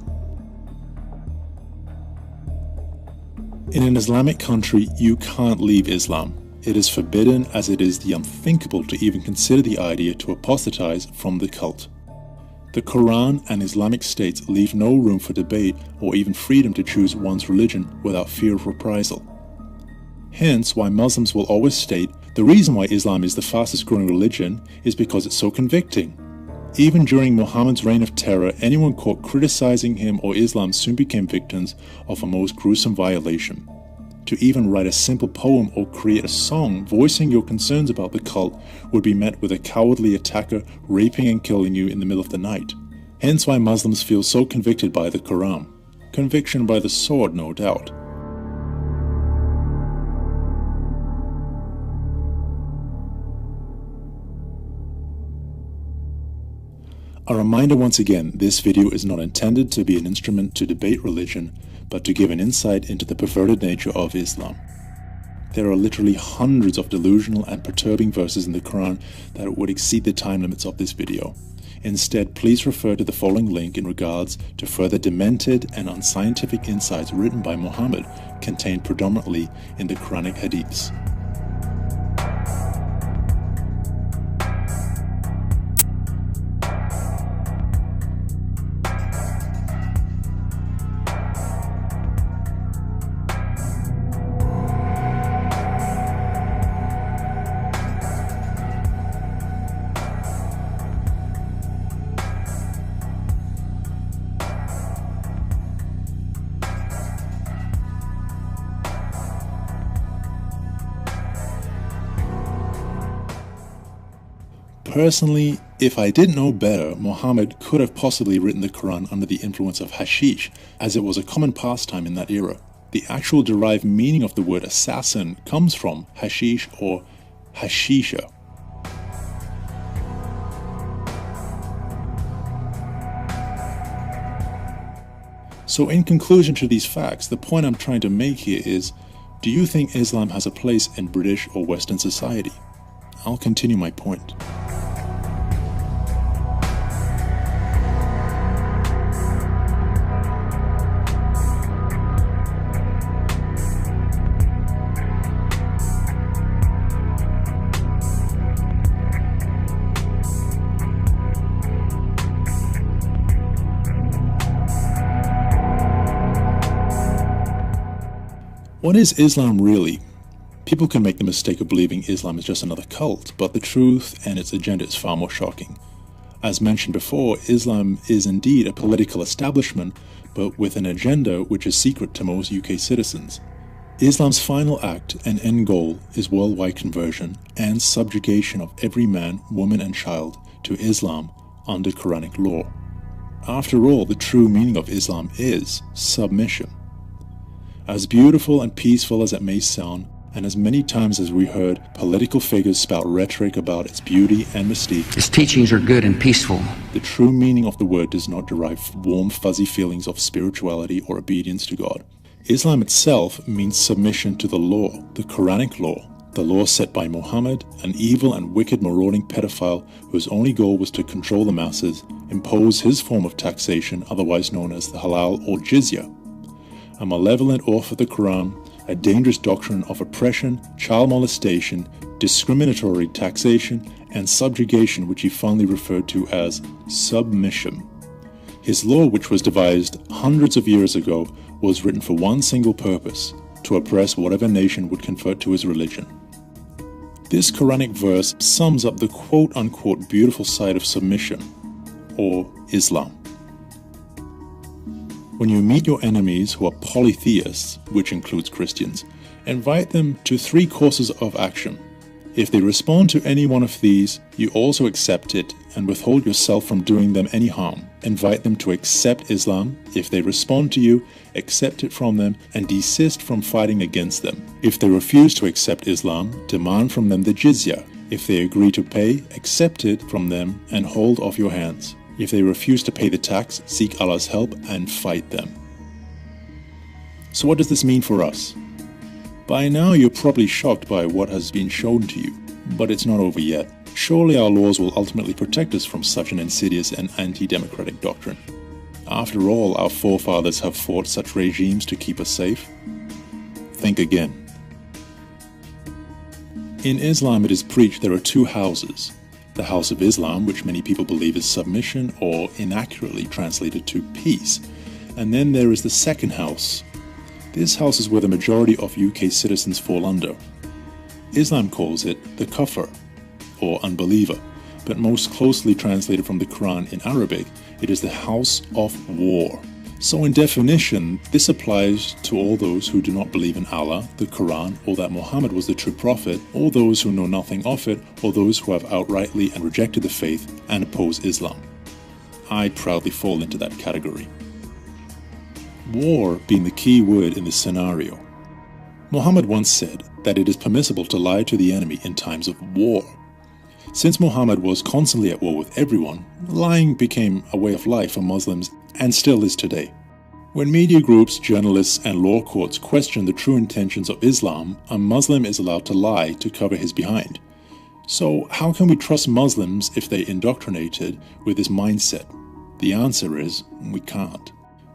In an Islamic country, you can't leave Islam. It is forbidden, as it is the unthinkable to even consider the idea to apostatize from the cult. The Quran and Islamic states leave no room for debate or even freedom to choose one's religion without fear of reprisal. Hence why Muslims will always state the reason why Islam is the fastest growing religion is because it's so convicting. Even during Mohammed's reign of terror, anyone caught criticizing him or Islam soon became victims of a most gruesome violation. To even write a simple poem or create a song voicing your concerns about the cult would be met with a cowardly attacker raping and killing you in the middle of the night. Hence why Muslims feel so convicted by the Quran. Conviction by the sword, no doubt. A reminder once again, this video is not intended to be an instrument to debate religion, but to give an insight into the perverted nature of Islam. There are literally hundreds of delusional and perturbing verses in the Quran that would exceed the time limits of this video. Instead, please refer to the following link in regards to further demented and unscientific insights written by Mohammed, contained predominantly in the Quranic Hadiths. Personally, if I didn't know better, Mohammed could have possibly written the Quran under the influence of hashish, as it was a common pastime in that era. The actual derived meaning of the word assassin comes from hashish or hashisha. So in conclusion to these facts, the point I'm trying to make here is, do you think Islam has a place in British or Western society? I'll continue my point. What is Islam really? People can make the mistake of believing Islam is just another cult, but the truth and its agenda is far more shocking. As mentioned before, Islam is indeed a political establishment, but with an agenda which is secret to most UK citizens. Islam's final act and end goal is worldwide conversion and subjugation of every man, woman and child to Islam under Quranic law. After all, the true meaning of Islam is submission. As beautiful and peaceful as it may sound, and as many times as we heard political figures spout rhetoric about its beauty and mystique, Its teachings are good and peaceful. the true meaning of the word does not derive warm, fuzzy feelings of spirituality or obedience to God. Islam itself means submission to the law, the Quranic law, the law set by Mohammed, an evil and wicked marauding pedophile whose only goal was to control the masses, impose his form of taxation, otherwise known as the halal or jizya, a malevolent author of the Quran, a dangerous doctrine of oppression, child molestation, discriminatory taxation, and subjugation, which he fondly referred to as submission. His law, which was devised hundreds of years ago, was written for one single purpose: to oppress whatever nation would convert to his religion. This Quranic verse sums up the quote-unquote beautiful side of submission, or Islam. When you meet your enemies who are polytheists, which includes Christians, invite them to 3 courses of action. If they respond to any one of these, you also accept it and withhold yourself from doing them any harm. Invite them to accept Islam. If they respond to you, accept it from them and desist from fighting against them. If they refuse to accept Islam, demand from them the jizya. If they agree to pay, accept it from them and hold off your hands. If they refuse to pay the tax, seek Allah's help and fight them. So what does this mean for us? By now you're probably shocked by what has been shown to you, but it's not over yet. Surely our laws will ultimately protect us from such an insidious and anti-democratic doctrine. After all, our forefathers have fought such regimes to keep us safe. Think again. In Islam it is preached there are 2 houses. The House of Islam, which many people believe is submission, or inaccurately translated to peace. And then there is the second house. This house is where the majority of UK citizens fall under. Islam calls it the kafir, or unbeliever, but most closely translated from the Quran in Arabic, it is the house of war. So in definition, this applies to all those who do not believe in Allah, the Quran, or that Mohammed was the true prophet, or those who know nothing of it, or those who have outrightly and rejected the faith and oppose Islam. I proudly fall into that category. War being the key word in this scenario. Mohammed once said that it is permissible to lie to the enemy in times of war. Since Mohammed was constantly at war with everyone, lying became a way of life for Muslims and still is today. When media groups, journalists and law courts question the true intentions of Islam, a Muslim is allowed to lie to cover his behind. So how can we trust Muslims if they're indoctrinated with this mindset? The answer is, we can't.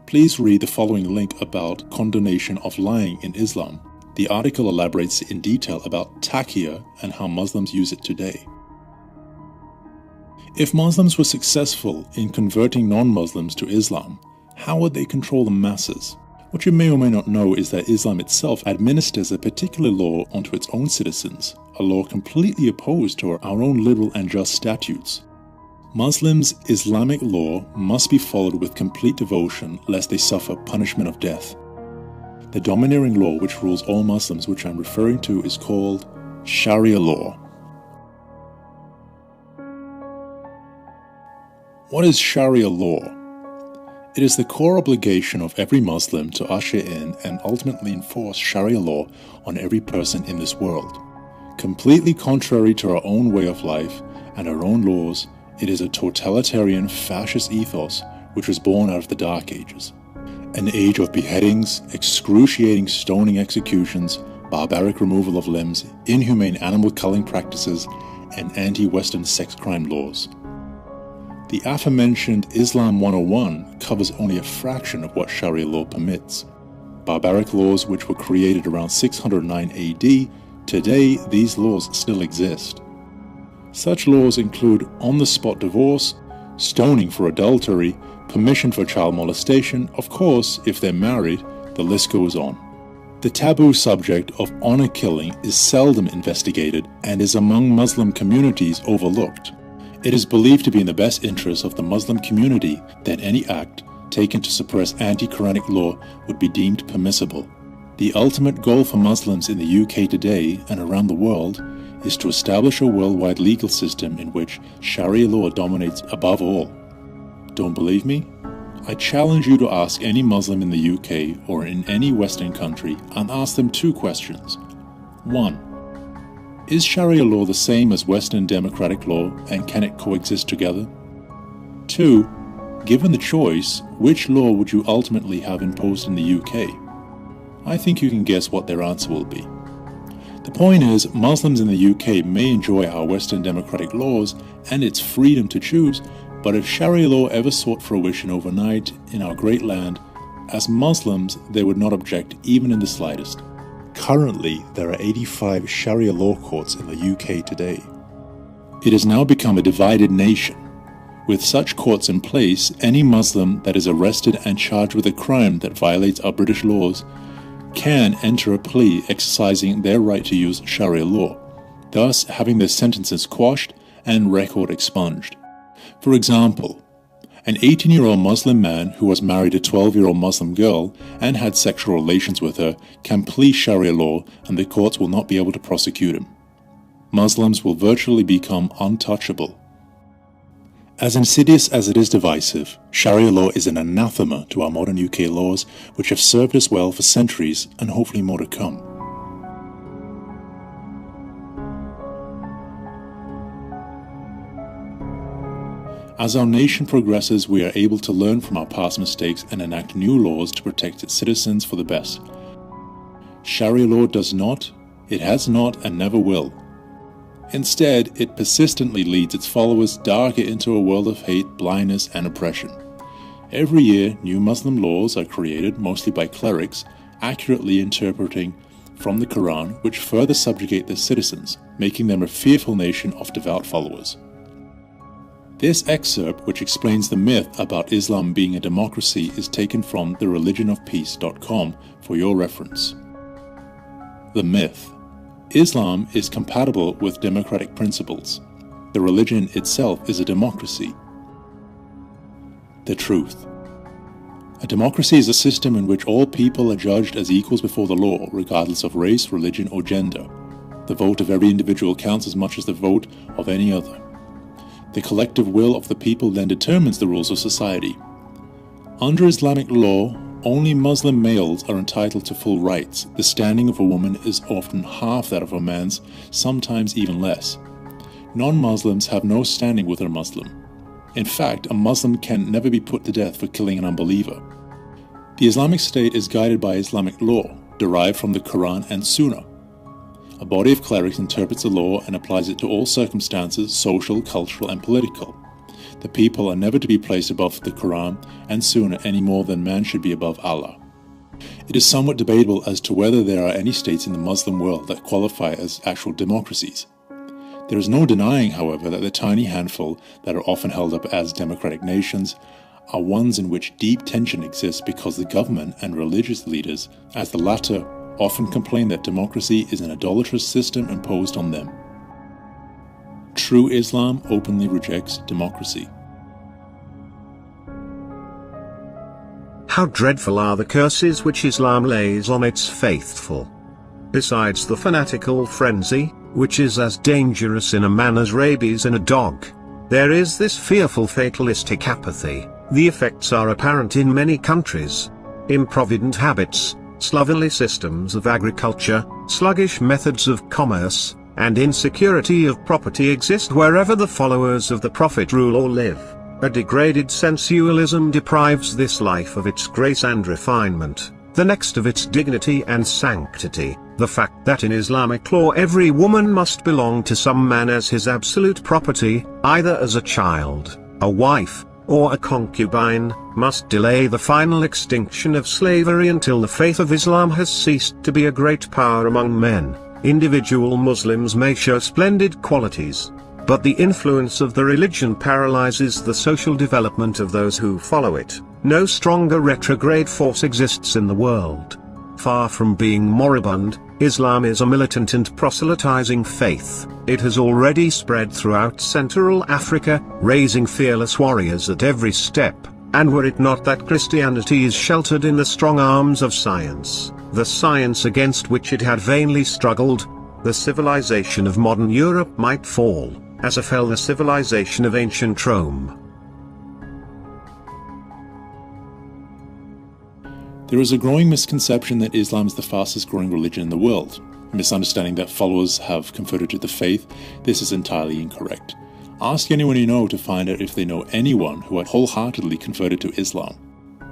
Please read the following link about condemnation of lying in Islam. The article elaborates in detail about taqiyya and how Muslims use it today. If Muslims were successful in converting non-Muslims to Islam, how would they control the masses? What you may or may not know is that Islam itself administers a particular law onto its own citizens, a law completely opposed to our own liberal and just statutes. Muslims' Islamic law must be followed with complete devotion lest they suffer punishment of death. The domineering law which rules all Muslims, which I'm referring to, is called Sharia law. What is Sharia law? It is the core obligation of every Muslim to usher in and ultimately enforce Sharia law on every person in this world. Completely contrary to our own way of life and our own laws, it is a totalitarian fascist ethos which was born out of the Dark Ages. An age of beheadings, excruciating stoning executions, barbaric removal of limbs, inhumane animal culling practices, and anti-Western sex crime laws. The aforementioned Islam 101 covers only a fraction of what Sharia law permits. Barbaric laws which were created around 609 AD, today these laws still exist. Such laws include on-the-spot divorce, stoning for adultery, permission for child molestation, of course, if they're married, the list goes on. The taboo subject of honor killing is seldom investigated and is among Muslim communities overlooked. It is believed to be in the best interest of the Muslim community that any act taken to suppress anti-Quranic law would be deemed permissible. The ultimate goal for Muslims in the UK today and around the world is to establish a worldwide legal system in which Sharia law dominates above all. Don't believe me? I challenge you to ask any Muslim in the UK or in any Western country and ask them two questions. 1. Is Sharia law the same as Western democratic law and can it coexist together? 2. Given the choice, which law would you ultimately have imposed in the UK? I think you can guess what their answer will be. The point is, Muslims in the UK may enjoy our Western democratic laws and its freedom to choose, but if Sharia law ever sought fruition overnight in our great land, as Muslims they would not object even in the slightest. Currently, there are 85 Sharia law courts in the UK today. It has now become a divided nation. With such courts in place, any Muslim that is arrested and charged with a crime that violates our British laws can enter a plea exercising their right to use Sharia law, thus having their sentences quashed and record expunged. For example, an 18-year-old Muslim man who was married a 12-year-old Muslim girl and had sexual relations with her can plead Sharia law and the courts will not be able to prosecute him. Muslims will virtually become untouchable. As insidious as it is divisive, Sharia law is an anathema to our modern UK laws, which have served us well for centuries and hopefully more to come. As our nation progresses, we are able to learn from our past mistakes and enact new laws to protect its citizens for the best. Sharia law does not, it has not, and never will. Instead, it persistently leads its followers darker into a world of hate, blindness, and oppression. Every year, new Muslim laws are created, mostly by clerics, accurately interpreting from the Quran, which further subjugate their citizens, making them a fearful nation of devout followers. This excerpt, which explains the myth about Islam being a democracy, is taken from thereligionofpeace.com for your reference. The myth. Islam is compatible with democratic principles. The religion itself is a democracy. The truth. A democracy is a system in which all people are judged as equals before the law, regardless of race, religion, or gender. The vote of every individual counts as much as the vote of any other. The collective will of the people then determines the rules of society. Under Islamic law, only Muslim males are entitled to full rights. The standing of a woman is often half that of a man's, sometimes even less. Non-Muslims have no standing with a Muslim. In fact, a Muslim can never be put to death for killing an unbeliever. The Islamic State is guided by Islamic law, derived from the Quran and Sunnah. A body of clerics interprets the law and applies it to all circumstances, social, cultural, and political. The people are never to be placed above the Quran and Sunnah any more than man should be above Allah. It is somewhat debatable as to whether there are any states in the Muslim world that qualify as actual democracies. There is no denying, however, that the tiny handful that are often held up as democratic nations are ones in which deep tension exists because the government and religious leaders, as the latter, often complain that democracy is an idolatrous system imposed on them. True Islam openly rejects democracy. How dreadful are the curses which Islam lays on its faithful. Besides the fanatical frenzy, which is as dangerous in a man as rabies in a dog, there is this fearful fatalistic apathy. The effects are apparent in many countries. Improvident habits, slovenly systems of agriculture, sluggish methods of commerce, and insecurity of property exist wherever the followers of the Prophet rule or live. A degraded sensualism deprives this life of its grace and refinement, the next of its dignity and sanctity. The fact that in Islamic law every woman must belong to some man as his absolute property, either as a child, a wife, or a concubine, must delay the final extinction of slavery until the faith of Islam has ceased to be a great power among men. Individual Muslims may show splendid qualities, but the influence of the religion paralyzes the social development of those who follow it. No stronger retrograde force exists in the world. Far from being moribund, Islam is a militant and proselytizing faith. It has already spread throughout Central Africa, raising fearless warriors at every step. And were it not that Christianity is sheltered in the strong arms of science, the science against which it had vainly struggled, the civilization of modern Europe might fall, as fell the civilization of ancient Rome. There is a growing misconception that Islam is the fastest growing religion in the world. A misunderstanding that followers have converted to the faith. This is entirely incorrect. Ask anyone you know to find out if they know anyone who had wholeheartedly converted to Islam.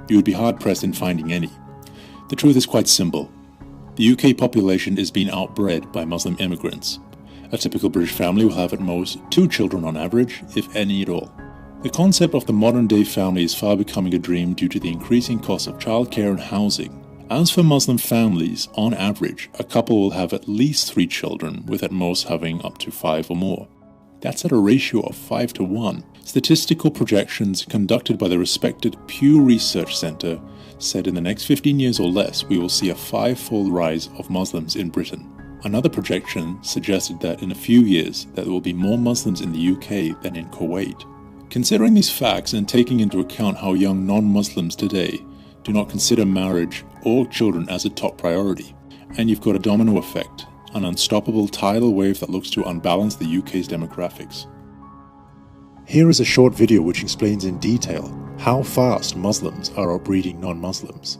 You would be hard-pressed in finding any. The truth is quite simple. The UK population is being outbred by Muslim immigrants. A typical British family will have at most 2 children on average, if any at all. The concept of the modern-day family is far becoming a dream due to the increasing cost of childcare and housing. As for Muslim families, on average, a couple will have at least 3 children, with at most having up to 5 or more. That's at a ratio of 5 to 1. Statistical projections conducted by the respected Pew Research Center said in the next 15 years or less, we will see a 5-fold rise of Muslims in Britain. Another projection suggested that in a few years, that there will be more Muslims in the UK than in Kuwait. Considering these facts and taking into account how young non-Muslims today do not consider marriage or children as a top priority, and you've got a domino effect, an unstoppable tidal wave that looks to unbalance the UK's demographics. Here is a short video which explains in detail how fast Muslims are outbreeding non-Muslims.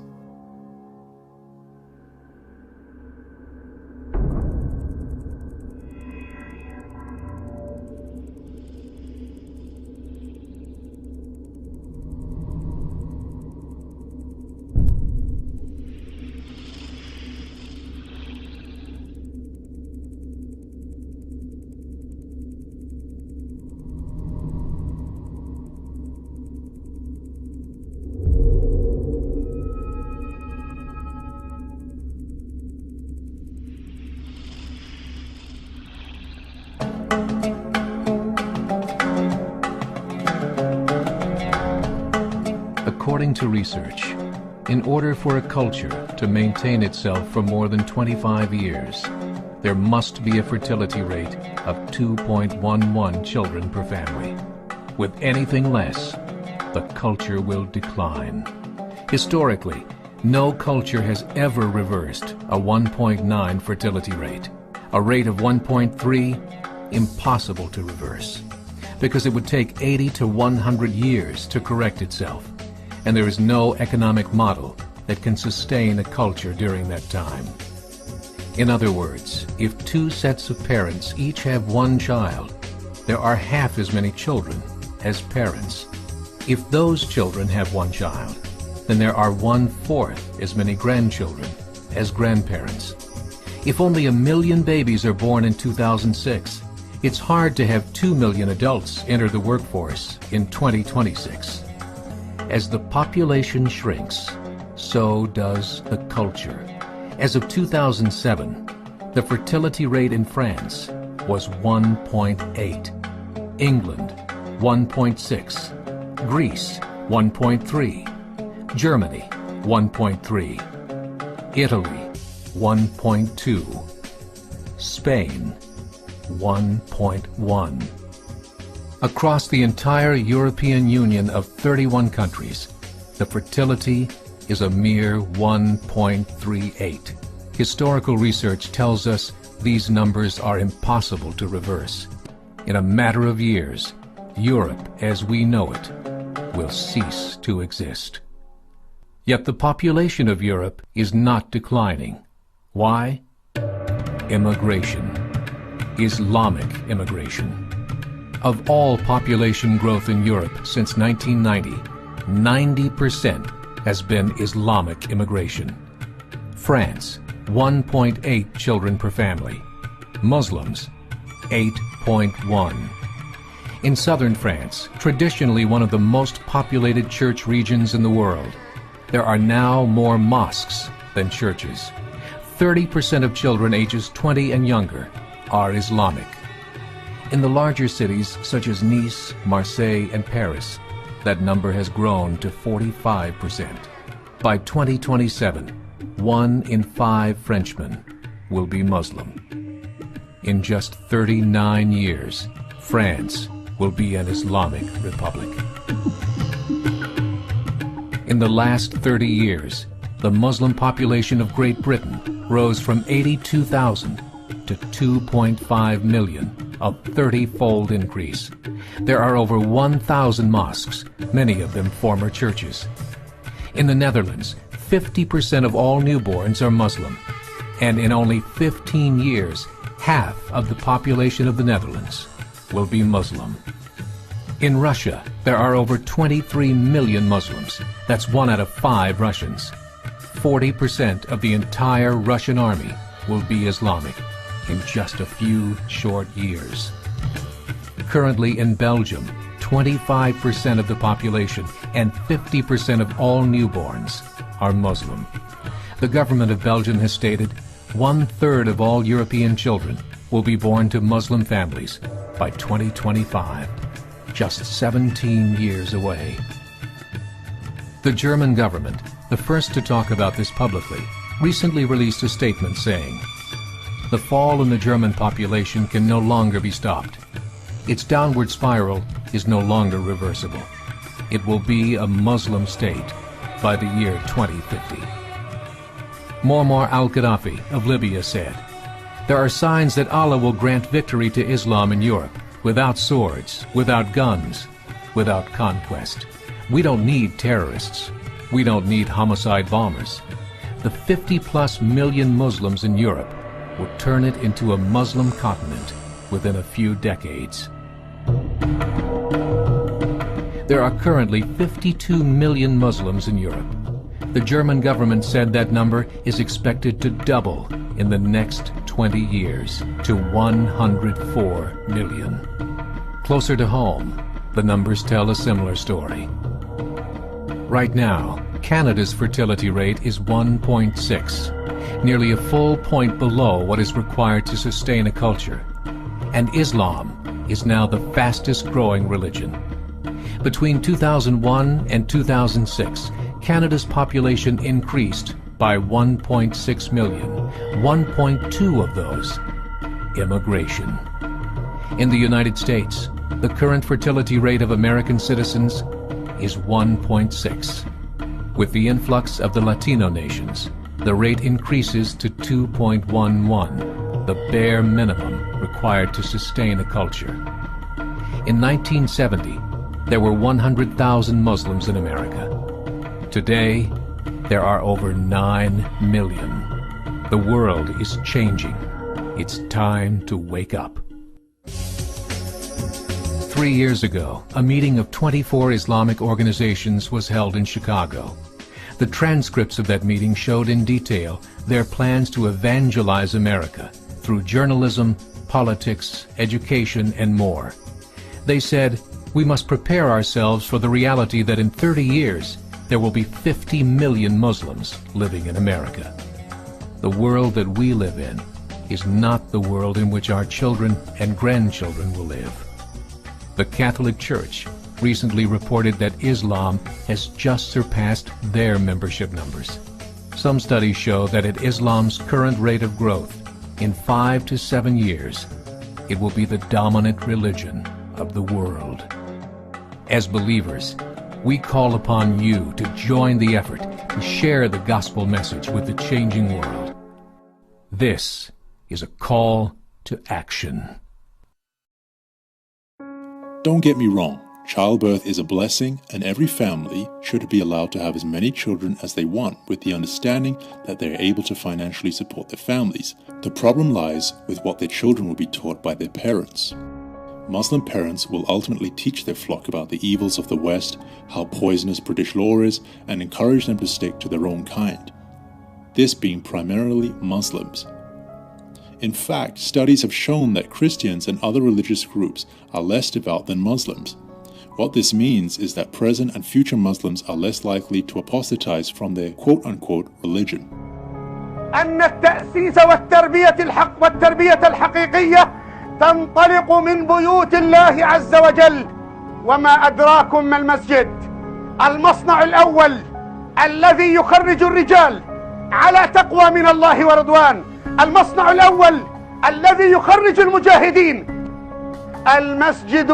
According to research, in order for a culture to maintain itself for more than 25 years, there must be a fertility rate of 2.11 children per family. With anything less, the culture will decline. Historically, no culture has ever reversed a 1.9 fertility rate. A rate of 1.3, impossible to reverse, because it would take 80 to 100 years to correct itself. And there is no economic model that can sustain a culture during that time. In other words, if 2 sets of parents each have 1 child, there are half as many children as parents. If those children have 1 child, then there are 1/4 as many grandchildren as grandparents. If only 1 million babies are born in 2006, it's hard to have 2 million adults enter the workforce in 2026. As the population shrinks, so does the culture. As of 2007, the fertility rate in France was 1.8, England 1.6, Greece 1.3, Germany 1.3, Italy 1.2, Spain 1.1. Across the entire European Union of 31 countries, the fertility is a mere 1.38. Historical research tells us these numbers are impossible to reverse. In a matter of years, Europe as we know it will cease to exist. Yet the population of Europe is not declining. Why? Immigration. Islamic immigration. Of all population growth in Europe since 1990, 90% has been Islamic immigration. France, 1.8 children per family. Muslims, 8.1. In southern France, traditionally one of the most populated church regions in the world, there are now more mosques than churches. 30% of children ages 20 and younger are Islamic. In the larger cities such as Nice, Marseille, and Paris, that number has grown to 45%. By 2027, 1 in 5 Frenchmen will be Muslim. In just 39 years, France will be an Islamic republic. In the last 30 years, the Muslim population of Great Britain rose from 82,000 to 2.5 million, a 30-fold increase. There are over 1,000 mosques, many of them former churches. In the Netherlands, 50% of all newborns are Muslim, and in only 15 years, half of the population of the Netherlands will be Muslim. In Russia, there are over 23 million Muslims. That's 1 out of 5 Russians. 40% of the entire Russian army will be Islamic in just a few short years. Currently in Belgium, 25% of the population and 50% of all newborns are Muslim. The government of Belgium has stated 1/3 of all European children will be born to Muslim families by 2025, just 17 years away. The German government, the first to talk about this publicly, recently released a statement saying, "The fall in the German population can no longer be stopped. Its downward spiral is no longer reversible. It will be a Muslim state by the year 2050. Muammar al-Gaddafi of Libya said, "There are signs that Allah will grant victory to Islam in Europe, without swords, without guns, without conquest. We don't need terrorists. We don't need homicide bombers. The 50+ million Muslims in Europe will turn it into a Muslim continent within a few decades." There are currently 52 million Muslims in Europe. The German government said that number is expected to double in the next 20 years to 104 million. Closer to home, the numbers tell a similar story. Right now, Canada's fertility rate is 1.6, nearly a full point below what is required to sustain a culture. And Islam is now the fastest growing religion. Between 2001 and 2006, Canada's population increased by 1.6 million, 1.2 of those immigration. In the United States, the current fertility rate of American citizens is 1.6. With the influx of the Latino nations, the rate increases to 2.11, the bare minimum required to sustain a culture. In 1970, there were 100,000 Muslims in America. Today, there are over 9 million. The world is changing. It's time to wake up. 3 years ago, a meeting of 24 Islamic organizations was held in Chicago. The transcripts of that meeting showed in detail their plans to evangelize America through journalism, politics, education, and more. They said, "We must prepare ourselves for the reality that in 30 years, there will be 50 million Muslims living in America. The world that we live in is not the world in which our children and grandchildren will live." The Catholic Church recently reported that Islam has just surpassed their membership numbers. Some studies show that at Islam's current rate of growth, in 5 to 7 years, it will be the dominant religion of the world. As believers, we call upon you to join the effort to share the gospel message with the changing world. This is a call to action. Don't get me wrong, childbirth is a blessing and every family should be allowed to have as many children as they want with the understanding that they are able to financially support their families. The problem lies with what their children will be taught by their parents. Muslim parents will ultimately teach their flock about the evils of the West, how poisonous British law is, and encourage them to stick to their own kind. This being primarily Muslims. In fact, studies have shown that Christians and other religious groups are less devout than Muslims. What this means is that present and future Muslims are less likely to apostatize from their quote-unquote religion. أن التأسيس والتربية الحقيقية تنطلق من بيوت الله عز وجل. وما أدراكم ما المسجد؟ المصنع الأول الذي يخرج الرجال على تقوى من الله ورضوان. المصنع الأول الذي يخرج المجاهدين. المسجد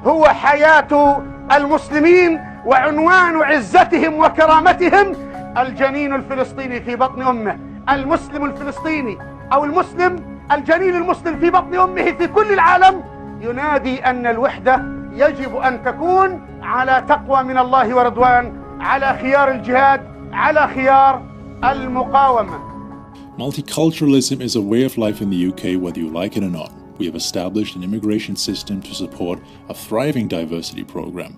هو حياة المسلمين وعنوان عزتهم وكرامتهم الجنين الفلسطيني في بطن أمه. المسلم الفلسطيني أو المسلم، الجنين المسلم في بطن أمه في كل العالم ينادي أن الوحدة يجب أن تكون على تقوى من الله ورضوان، على خيار الجهاد، على خيار المقاومة. Multiculturalism is a way of life in the UK whether you like it or not. We have established an immigration system to support a thriving diversity program.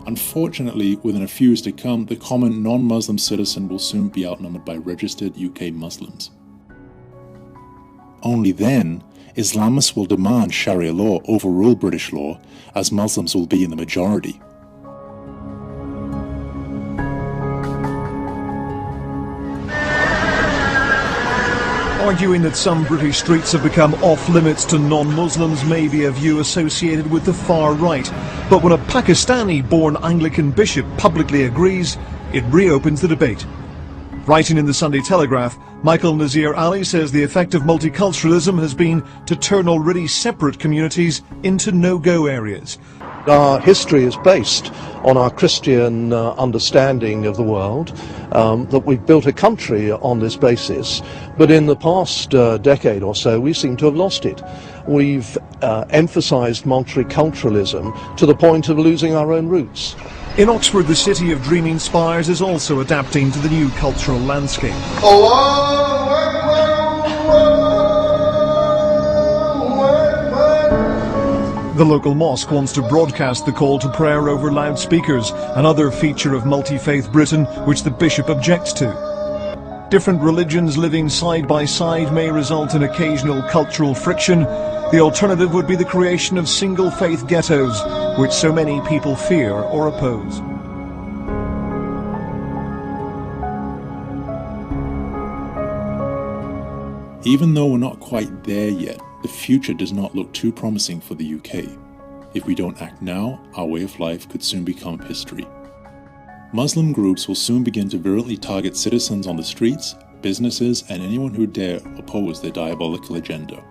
Unfortunately, within a few years to come, the common non-Muslim citizen will soon be outnumbered by registered UK Muslims. Only then, Islamists will demand Sharia law overrule British law, as Muslims will be in the majority. Arguing that some British streets have become off-limits to non-Muslims may be a view associated with the far right, but when a Pakistani-born Anglican bishop publicly agrees, it reopens the debate. Writing in the Sunday Telegraph, Michael Nazir Ali says the effect of multiculturalism has been to turn already separate communities into no-go areas. Our history is based on our Christian understanding of the world, that we've built a country on this basis, but in the past decade or so we seem to have lost it. We've emphasized multiculturalism to the point of losing our own roots. In Oxford, the city of dreaming spires is also adapting to the new cultural landscape. The local mosque wants to broadcast the call to prayer over loudspeakers, another feature of multi-faith Britain which the bishop objects to. Different religions living side by side may result in occasional cultural friction. The alternative would be the creation of single-faith ghettos, which so many people fear or oppose. Even though we're not quite there yet, the future does not look too promising for the UK. If we don't act now, our way of life could soon become history. Muslim groups will soon begin to virulently target citizens on the streets, businesses, and anyone who dare oppose their diabolical agenda.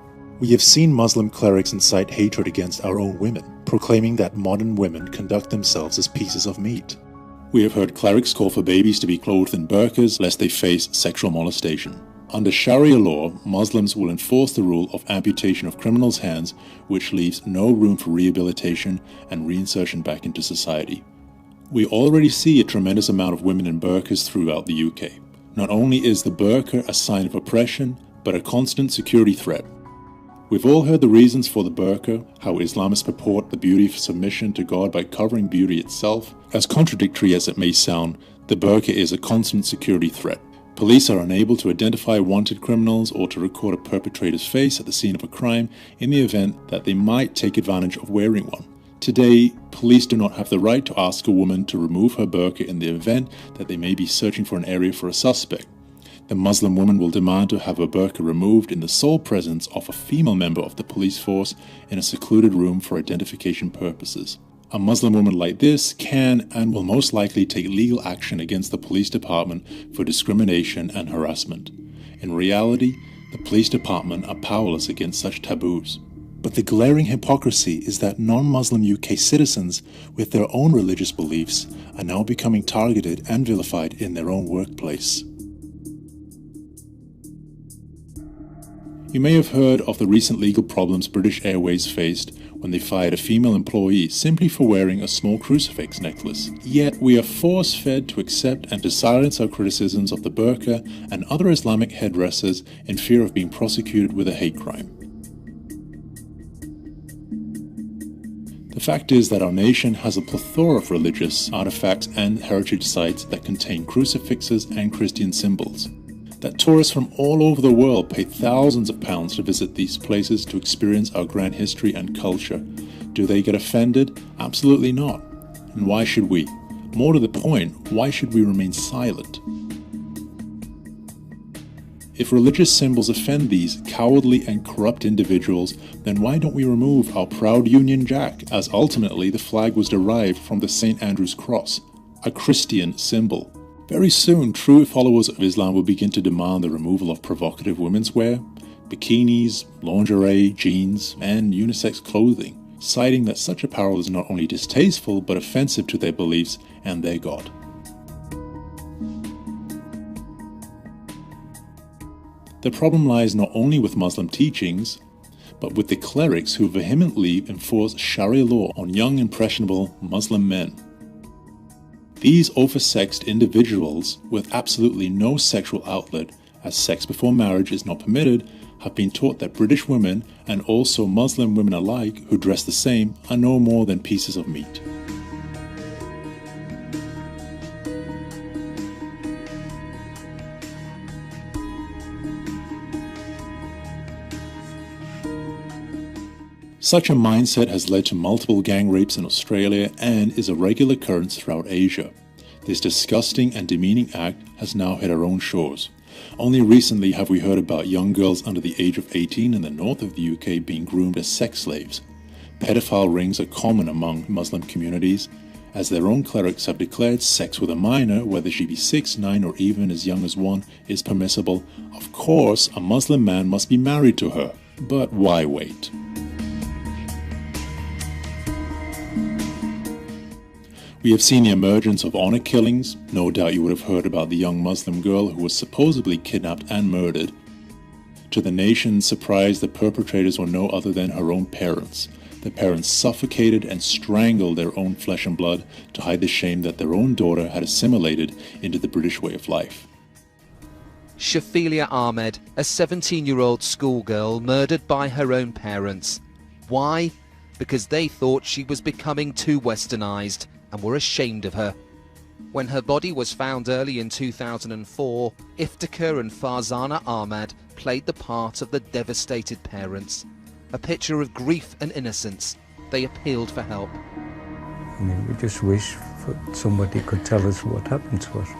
We have seen Muslim clerics incite hatred against our own women, proclaiming that modern women conduct themselves as pieces of meat. We have heard clerics call for babies to be clothed in burqas lest they face sexual molestation. Under Sharia law, Muslims will enforce the rule of amputation of criminals' hands, which leaves no room for rehabilitation and reinsertion back into society. We already see a tremendous amount of women in burqas throughout the UK. Not only is the burqa a sign of oppression, but a constant security threat. We've all heard the reasons for the burqa, how Islamists purport the beauty of submission to God by covering beauty itself. As contradictory as it may sound, the burqa is a constant security threat. Police are unable to identify wanted criminals or to record a perpetrator's face at the scene of a crime in the event that they might take advantage of wearing one. Today, police do not have the right to ask a woman to remove her burqa in the event that they may be searching for an area for a suspect. The Muslim woman will demand to have her burqa removed in the sole presence of a female member of the police force in a secluded room for identification purposes. A Muslim woman like this can and will most likely take legal action against the police department for discrimination and harassment. In reality, the police department are powerless against such taboos. But the glaring hypocrisy is that non-Muslim UK citizens with their own religious beliefs are now becoming targeted and vilified in their own workplace. You may have heard of the recent legal problems British Airways faced when they fired a female employee simply for wearing a small crucifix necklace. Yet we are force-fed to accept and to silence our criticisms of the burqa and other Islamic headdresses in fear of being prosecuted with a hate crime. The fact is that our nation has a plethora of religious artifacts and heritage sites that contain crucifixes and Christian symbols. That tourists from all over the world pay thousands of pounds to visit these places to experience our grand history and culture. Do they get offended? Absolutely not. And why should we? More to the point, why should we remain silent? If religious symbols offend these cowardly and corrupt individuals, then why don't we remove our proud Union Jack, as ultimately the flag was derived from the St. Andrew's Cross, a Christian symbol. Very soon, true followers of Islam will begin to demand the removal of provocative women's wear, bikinis, lingerie, jeans, and unisex clothing. citing that such apparel is not only distasteful but offensive to their beliefs and their God. The problem lies not only with Muslim teachings, but with the clerics who vehemently enforce Sharia law on young impressionable Muslim men. These oversexed individuals with absolutely no sexual outlet, as sex before marriage is not permitted, have been taught that British women, and also Muslim women alike who dress the same, are no more than pieces of meat. Such a mindset has led to multiple gang rapes in Australia and is a regular occurrence throughout Asia. This disgusting and demeaning act has now hit our own shores. Only recently have we heard about young girls under the age of 18 in the north of the UK being groomed as sex slaves. Pedophile rings are common among Muslim communities, as their own clerics have declared sex with a minor, whether she be 6, 9 or even as young as 1, is permissible. Of course, a Muslim man must be married to her. But why wait? We have seen the emergence of honor killings. No doubt you would have heard about the young Muslim girl who was supposedly kidnapped and murdered. To the nation's surprise, the perpetrators were no other than her own parents. The parents suffocated and strangled their own flesh and blood to hide the shame that their own daughter had assimilated into the British way of life. Shafilia Ahmed, a 17-year-old schoolgirl murdered by her own parents. Why? Because they thought she was becoming too westernized and were ashamed of her. When her body was found early in 2004, Iftikhar and Farzana Ahmed played the part of the devastated parents. A picture of grief and innocence. They appealed for help. I mean, we just wish for somebody could tell us what happened to her.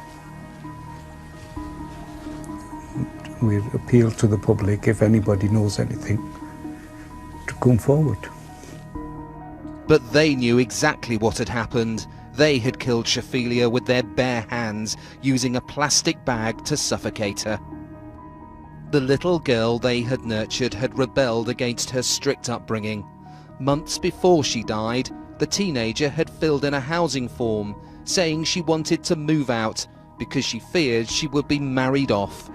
We appeal to the public, if anybody knows anything, to come forward. But they knew exactly what had happened. They had killed Shafilia with their bare hands, using a plastic bag to suffocate her. The little girl they had nurtured had rebelled against her strict upbringing. Months before she died, the teenager had filled in a housing form, saying she wanted to move out because she feared she would be married off.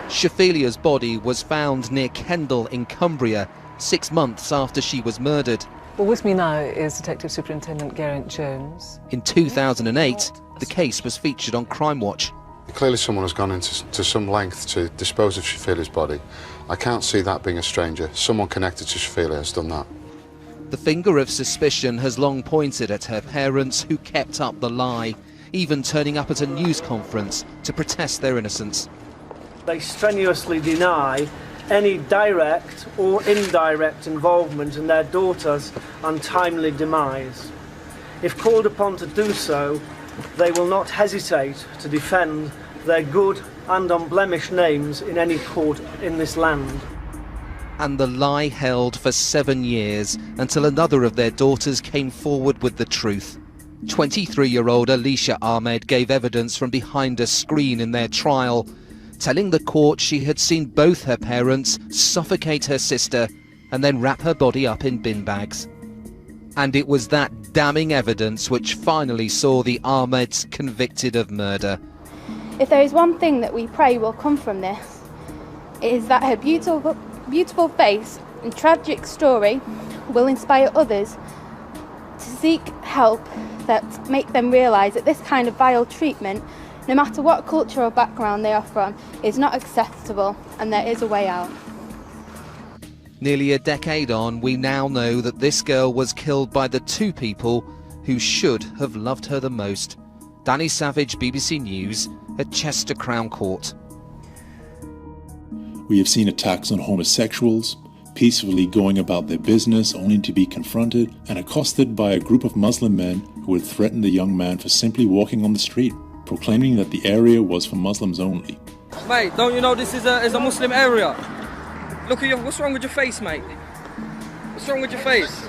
Shafilia's body was found near Kendal in Cumbria, 6 months after she was murdered. Well, with me now is Detective Superintendent Geraint Jones. In 2008, the case was featured on Crime Watch. Clearly someone has gone into some length to dispose of Shafilia's body. I can't see that being a stranger. Someone connected to Shafilia has done that. The finger of suspicion has long pointed at her parents, who kept up the lie, even turning up at a news conference to protest their innocence. They strenuously deny any direct or indirect involvement in their daughter's untimely demise. If called upon to do so, they will not hesitate to defend their good and unblemished names in any court in this land. And the lie held for 7 years, until another of their daughters came forward with the truth. 23-year-old Alicia Ahmed gave evidence from behind a screen in their trial, telling the court she had seen both her parents suffocate her sister and then wrap her body up in bin bags. And it was that damning evidence which finally saw the Ahmeds convicted of murder. If there is one thing that we pray will come from this, it is that her beautiful face and tragic story will inspire others to seek help that make them realise that this kind of vile treatment, no matter what cultural background they are from, is not acceptable, and there is a way out. Nearly a decade on, we now know that this girl was killed by the two people who should have loved her the most. Danny Savage, BBC News, at Chester Crown Court. We have seen attacks on homosexuals, peacefully going about their business only to be confronted and accosted by a group of Muslim men who would threaten the young man for simply walking on the street, proclaiming that the area was for Muslims only. Mate, don't you know this is a Muslim area? Look at you, what's wrong with your face, mate? What's wrong with your face?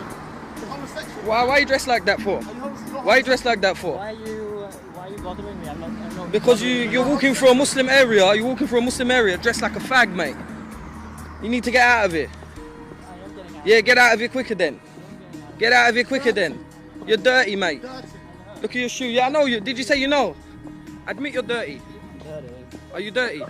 Why are you dressed like that for? Why are you dressed like that for? Why are you bothering me? I'm not because you're walking through a Muslim area, dressed like a fag, mate. You need to get out of it. I am getting Yeah, get out of here quicker then. Get out of here quicker then. You're dirty, mate. Look at your shoe. Yeah, I know you. Did you say you know? Admit you're dirty. Are you dirty?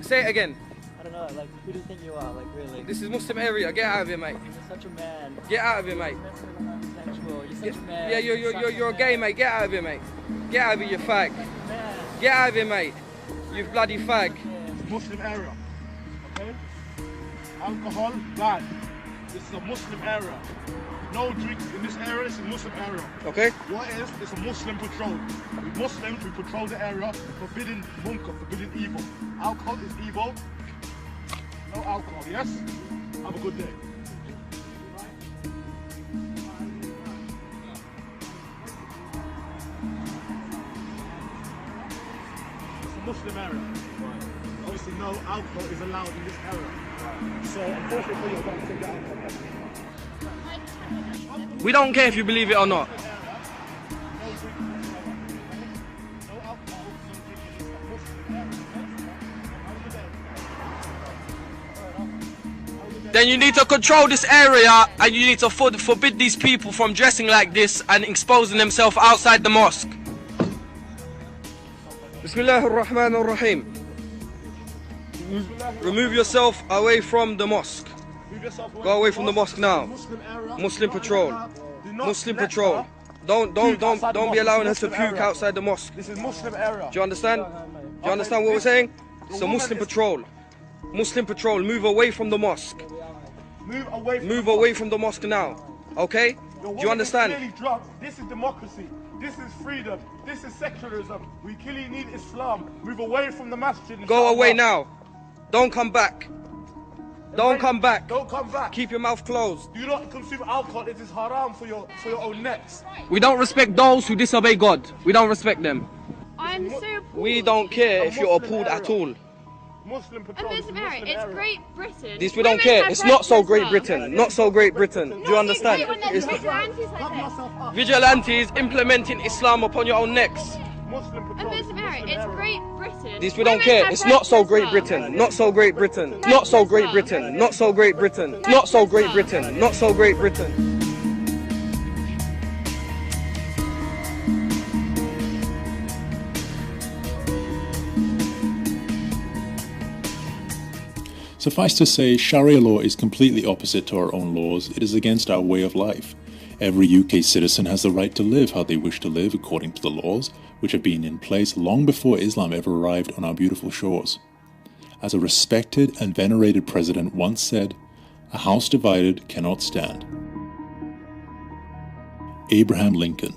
Say it again. I don't know, like, who do you think you are, like, really? This is Muslim area. Get out of here, mate. You're such a man. Get out of here, mate. You're such a man. Yeah, you're a gay, mate. Get out of here, mate. Get out of here, you fag. Get out of here, mate. You bloody fag. Muslim area, okay? Alcohol, bad. This is a Muslim area. No drinks in this area, it's a Muslim area. Okay. What is? It's a Muslim patrol. With Muslims, we patrol the area, forbidding munkar, forbidding evil. Alcohol is evil. No alcohol, yes? Have a good day. It's a Muslim area. Obviously, no alcohol is allowed in this area. So, unfortunately, you're going to take the alcohol. We don't care if you believe it or not. Then you need to control this area and you need to forbid these people from dressing like this and exposing themselves outside the mosque. Bismillah ar-Rahman ar-Rahim. Remove yourself away from the mosque. Go away from the mosque now. Muslim patrol. Muslim patrol. Don't be allowing her to puke outside the mosque. This is Muslim area. Do you understand? Do you understand what we're saying? It's a Muslim patrol. Muslim patrol. Move away from the mosque. Move away from the mosque now. Okay? Do you understand? This is democracy. This is freedom. This is secularism. We clearly need Islam. Move away from the masjid. Go away now. Don't come back. Don't come back. Don't come back. Keep your mouth closed. Do not consume alcohol. It is haram for your own necks. We don't respect those who disobey God. We don't respect them. I'm so appalled. We don't care if you're appalled at all. Muslim patrol. Muslim area. It's Great Britain. This we don't care. It's not so Great Britain. Not so Great Britain. Do you understand? It's vigilantes like this. Vigilantes implementing Islam upon your own necks. Muslim area. It's Great Britain. This we don't care. It's not so Great Britain. Not so Great Britain. Not so Great Britain. Not so Great Britain. Not so Great Britain. Not so Great Britain. Suffice to say, Sharia law is completely opposite to our own laws. It is against our way of life. Every UK citizen has the right to live how they wish to live according to the laws, which have been in place long before Islam ever arrived on our beautiful shores. As a respected and venerated president once said, "A house divided cannot stand." Abraham Lincoln,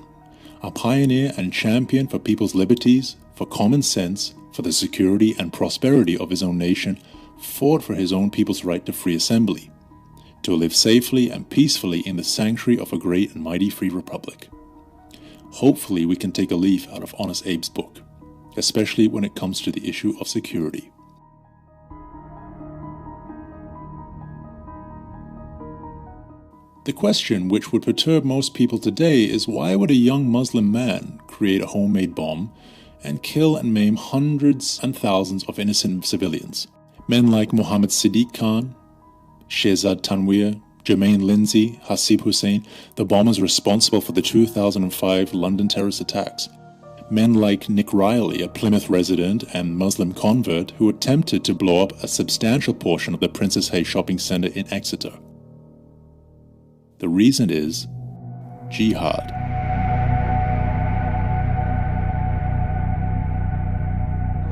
a pioneer and champion for people's liberties, for common sense, for the security and prosperity of his own nation, fought for his own people's right to free assembly, to live safely and peacefully in the sanctuary of a great and mighty free republic. Hopefully we can take a leaf out of Honest Abe's book, especially when it comes to the issue of security. The question which would perturb most people today is, why would a young Muslim man create a homemade bomb and kill and maim hundreds and thousands of innocent civilians? Men like Mohammed Siddiq Khan, Shehzad Tanweer, Jermaine Lindsay, Hasib Hussein, the bombers responsible for the 2005 London terrorist attacks. Men like Nick Riley, a Plymouth resident and Muslim convert who attempted to blow up a substantial portion of the Princess Hay shopping centre in Exeter. The reason is jihad.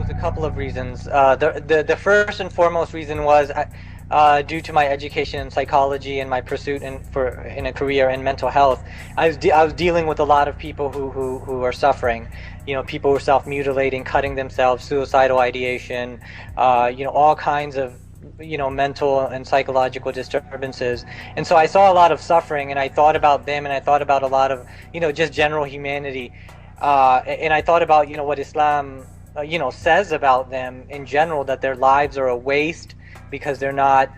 A couple of reasons. The first and foremost reason was due to my education in psychology and my pursuit in a career in mental health. I was dealing with a lot of people who are suffering. You know, people who are self-mutilating, cutting themselves, suicidal ideation, you know, all kinds of mental and psychological disturbances. And so I saw a lot of suffering, and I thought about them, and I thought about a lot of just general humanity, and I thought about what Islam says about them in general, that their lives are a waste because they're not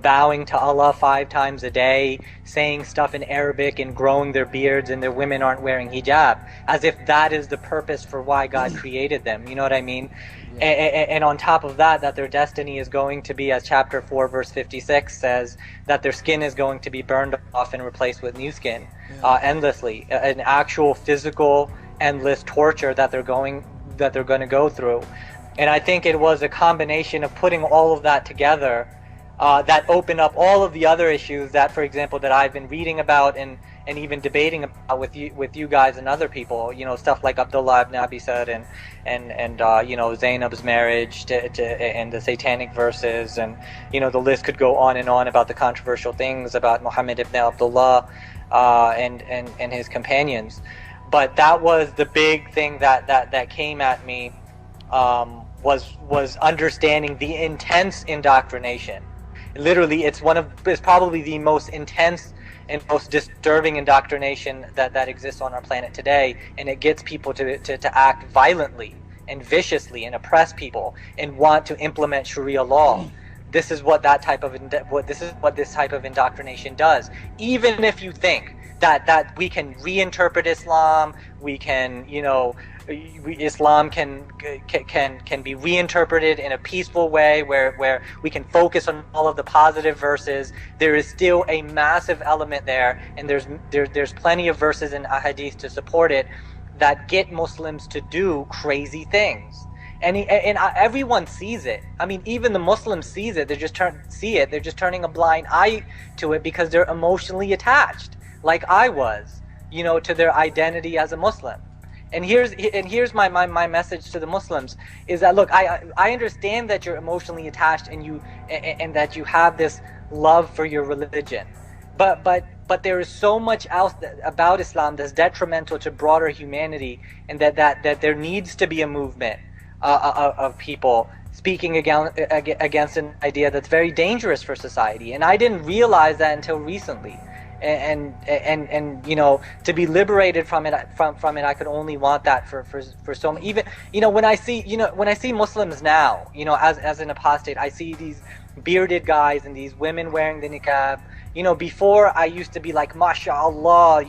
bowing to Allah 5 times a day, saying stuff in Arabic and growing their beards, and their women aren't wearing hijab, as if that is the purpose for why God created them. You know what I mean? And on top of that, that their destiny is going to be, as chapter 4 verse 56 says, that their skin is going to be burned off and replaced with new skin endlessly, an actual physical endless torture that they're going to go through. And I think it was a combination of putting all of that together that opened up all of the other issues that, for example, that I've been reading about and even debating about with you guys and other people, stuff like Abdullah ibn Abi Sad and Zainab's marriage and the satanic verses, and the list could go on and on about the controversial things about Mohammed ibn Abdullah and his companions. But that was the big thing that came at me, was understanding the intense indoctrination. Literally, it's probably the most intense and most disturbing indoctrination that exists on our planet today, and it gets people to act violently and viciously and oppress people and want to implement Sharia law. This is what this type of indoctrination does. Even if you think that we can reinterpret Islam, we can Islam can be reinterpreted in a peaceful way where we can focus on all of the positive verses, there is still a massive element there, and there's plenty of verses in ahadith to support it that get Muslims to do crazy things. And everyone sees it. I mean, even the Muslims sees it. They're just turning a blind eye to it because they're emotionally attached, like I was, to their identity as a Muslim. And here's my message to the Muslims is that, look, I understand that you're emotionally attached and that you have this love for your religion, but there is so much else about Islam that's detrimental to broader humanity, and that there needs to be a movement of people speaking against an idea that's very dangerous for society. And I didn't realize that until recently. And to be liberated from it, I could only want that for so many. Even when I see Muslims now, as an apostate, I see these bearded guys and these women wearing the niqab. Before I used to be like, mashallah,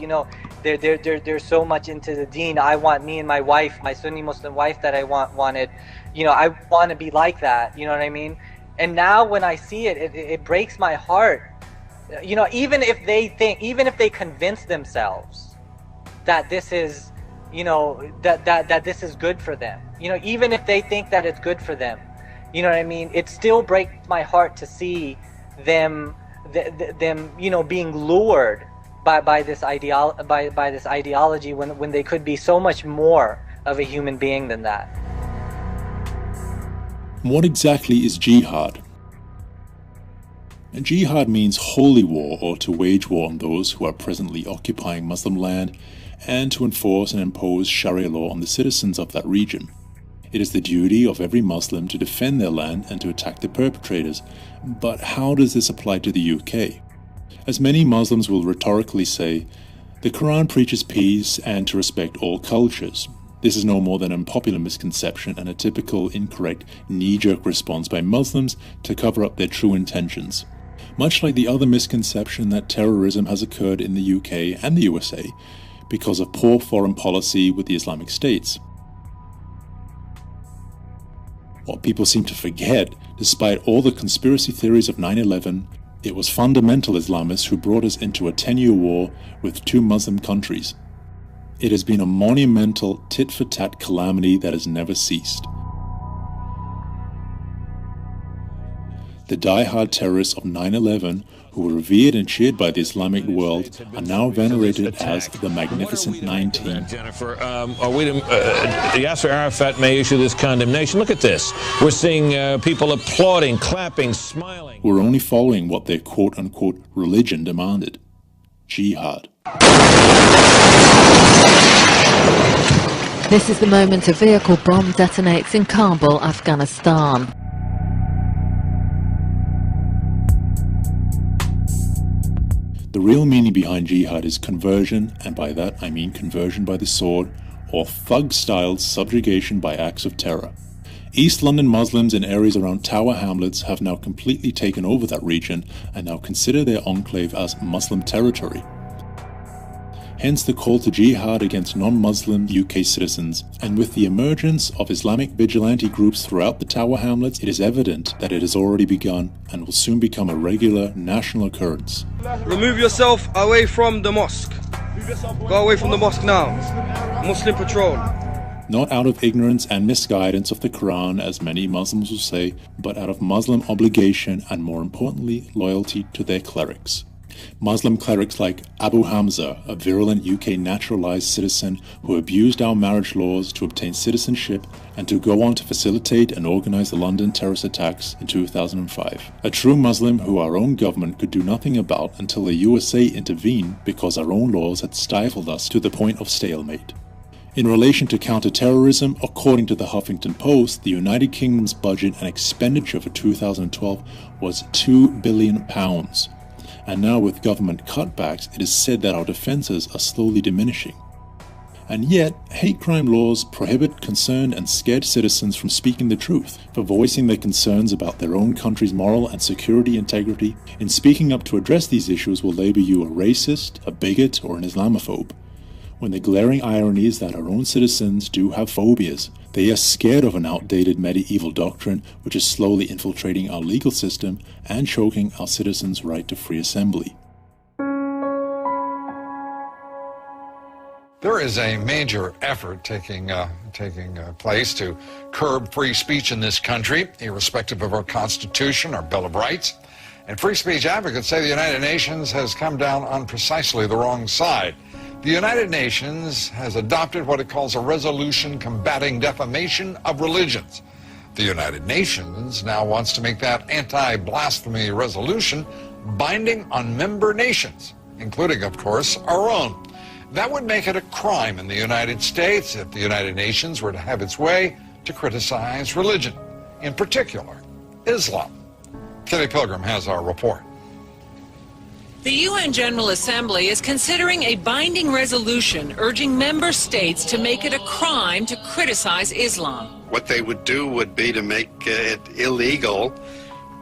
they're so much into the deen. I want me and my wife, my Sunni Muslim wife that I wanted, I want to be like that. You know what I mean? And now when I see it, it breaks my heart. Even if they convince themselves that this is, that this is good for them, even if they think that it's good for them, you know what I mean? It still breaks my heart to see them, being lured by this ideology when they could be so much more of a human being than that. What exactly is jihad? Jihad means holy war, or to wage war on those who are presently occupying Muslim land, and to enforce and impose Sharia law on the citizens of that region. It is the duty of every Muslim to defend their land and to attack the perpetrators. But how does this apply to the UK? As many Muslims will rhetorically say, the Quran preaches peace and to respect all cultures. This is no more than a unpopular misconception and a typical incorrect knee-jerk response by Muslims to cover up their true intentions. Much like the other misconception that terrorism has occurred in the UK and the USA because of poor foreign policy with the Islamic states. What people seem to forget, despite all the conspiracy theories of 9/11, it was fundamental Islamists who brought us into a 10-year war with 2 Muslim countries. It has been a monumental tit-for-tat calamity that has never ceased. The die-hard terrorists of 9/11, who were revered and cheered by the Islamic world, are now venerated as the Magnificent 19. Jennifer, Yasser Arafat may issue this condemnation. Look at this. We're seeing people applauding, clapping, smiling. We're only following what their quote-unquote religion demanded. Jihad. This is the moment a vehicle bomb detonates in Kabul, Afghanistan. The real meaning behind jihad is conversion, and by that I mean conversion by the sword, or thug-style subjugation by acts of terror. East London Muslims in areas around Tower Hamlets have now completely taken over that region and now consider their enclave as Muslim territory. Hence the call to jihad against non-Muslim UK citizens, and with the emergence of Islamic vigilante groups throughout the Tower Hamlets, it is evident that it has already begun and will soon become a regular national occurrence. Remove yourself away from the mosque. Go away from the mosque now. Muslim patrol. Not out of ignorance and misguidance of the Quran, as many Muslims will say, but out of Muslim obligation and, more importantly, loyalty to their clerics. Muslim clerics like Abu Hamza, a virulent UK naturalized citizen who abused our marriage laws to obtain citizenship and to go on to facilitate and organize the London terrorist attacks in 2005. A true Muslim who our own government could do nothing about until the USA intervened because our own laws had stifled us to the point of stalemate. In relation to counter-terrorism, according to the Huffington Post, the United Kingdom's budget and expenditure for 2012 was £2 billion. And now with government cutbacks, it is said that our defences are slowly diminishing. And yet, hate crime laws prohibit concerned and scared citizens from speaking the truth, for voicing their concerns about their own country's moral and security integrity. In speaking up to address these issues will label you a racist, a bigot, or an Islamophobe, when the glaring irony is that our own citizens do have phobias. They are scared of an outdated medieval doctrine which is slowly infiltrating our legal system and choking our citizens' right to free assembly. There is a major effort taking place to curb free speech in this country, irrespective of our Constitution, our Bill of Rights. And free speech advocates say the United Nations has come down on precisely the wrong side. The United Nations has adopted what it calls a resolution combating defamation of religions. The United Nations now wants to make that anti-blasphemy resolution binding on member nations, including, of course, our own. That would make it a crime in the United States if the United Nations were to have its way to criticize religion, in particular, Islam. Kelly Pilgrim has our report. The UN General Assembly is considering a binding resolution urging member states to make it a crime to criticize Islam. What they would do would be to make it illegal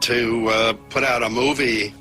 to put out a movie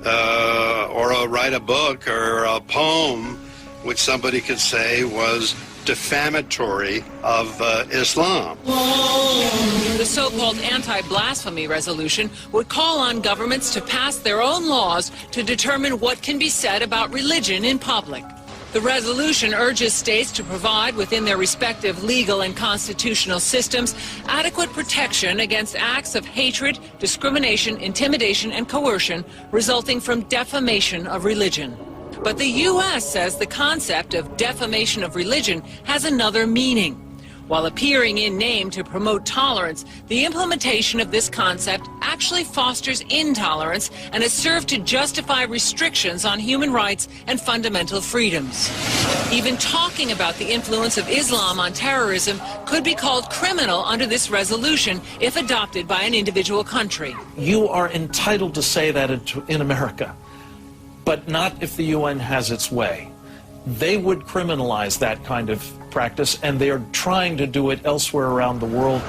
or write a book or a poem which somebody could say was defamatory of Islam. The so-called anti-blasphemy resolution would call on governments to pass their own laws to determine what can be said about religion in public. The resolution urges states to provide within their respective legal and constitutional systems adequate protection against acts of hatred, discrimination, intimidation, and coercion resulting from defamation of religion. But the U.S. says the concept of defamation of religion has another meaning. While appearing in name to promote tolerance, the implementation of this concept actually fosters intolerance and has served to justify restrictions on human rights and fundamental freedoms. Even talking about the influence of Islam on terrorism could be called criminal under this resolution if adopted by an individual country. You are entitled to say that in America, but not if the UN has its way. They would criminalize that kind of practice, and they are trying to do it elsewhere around the world.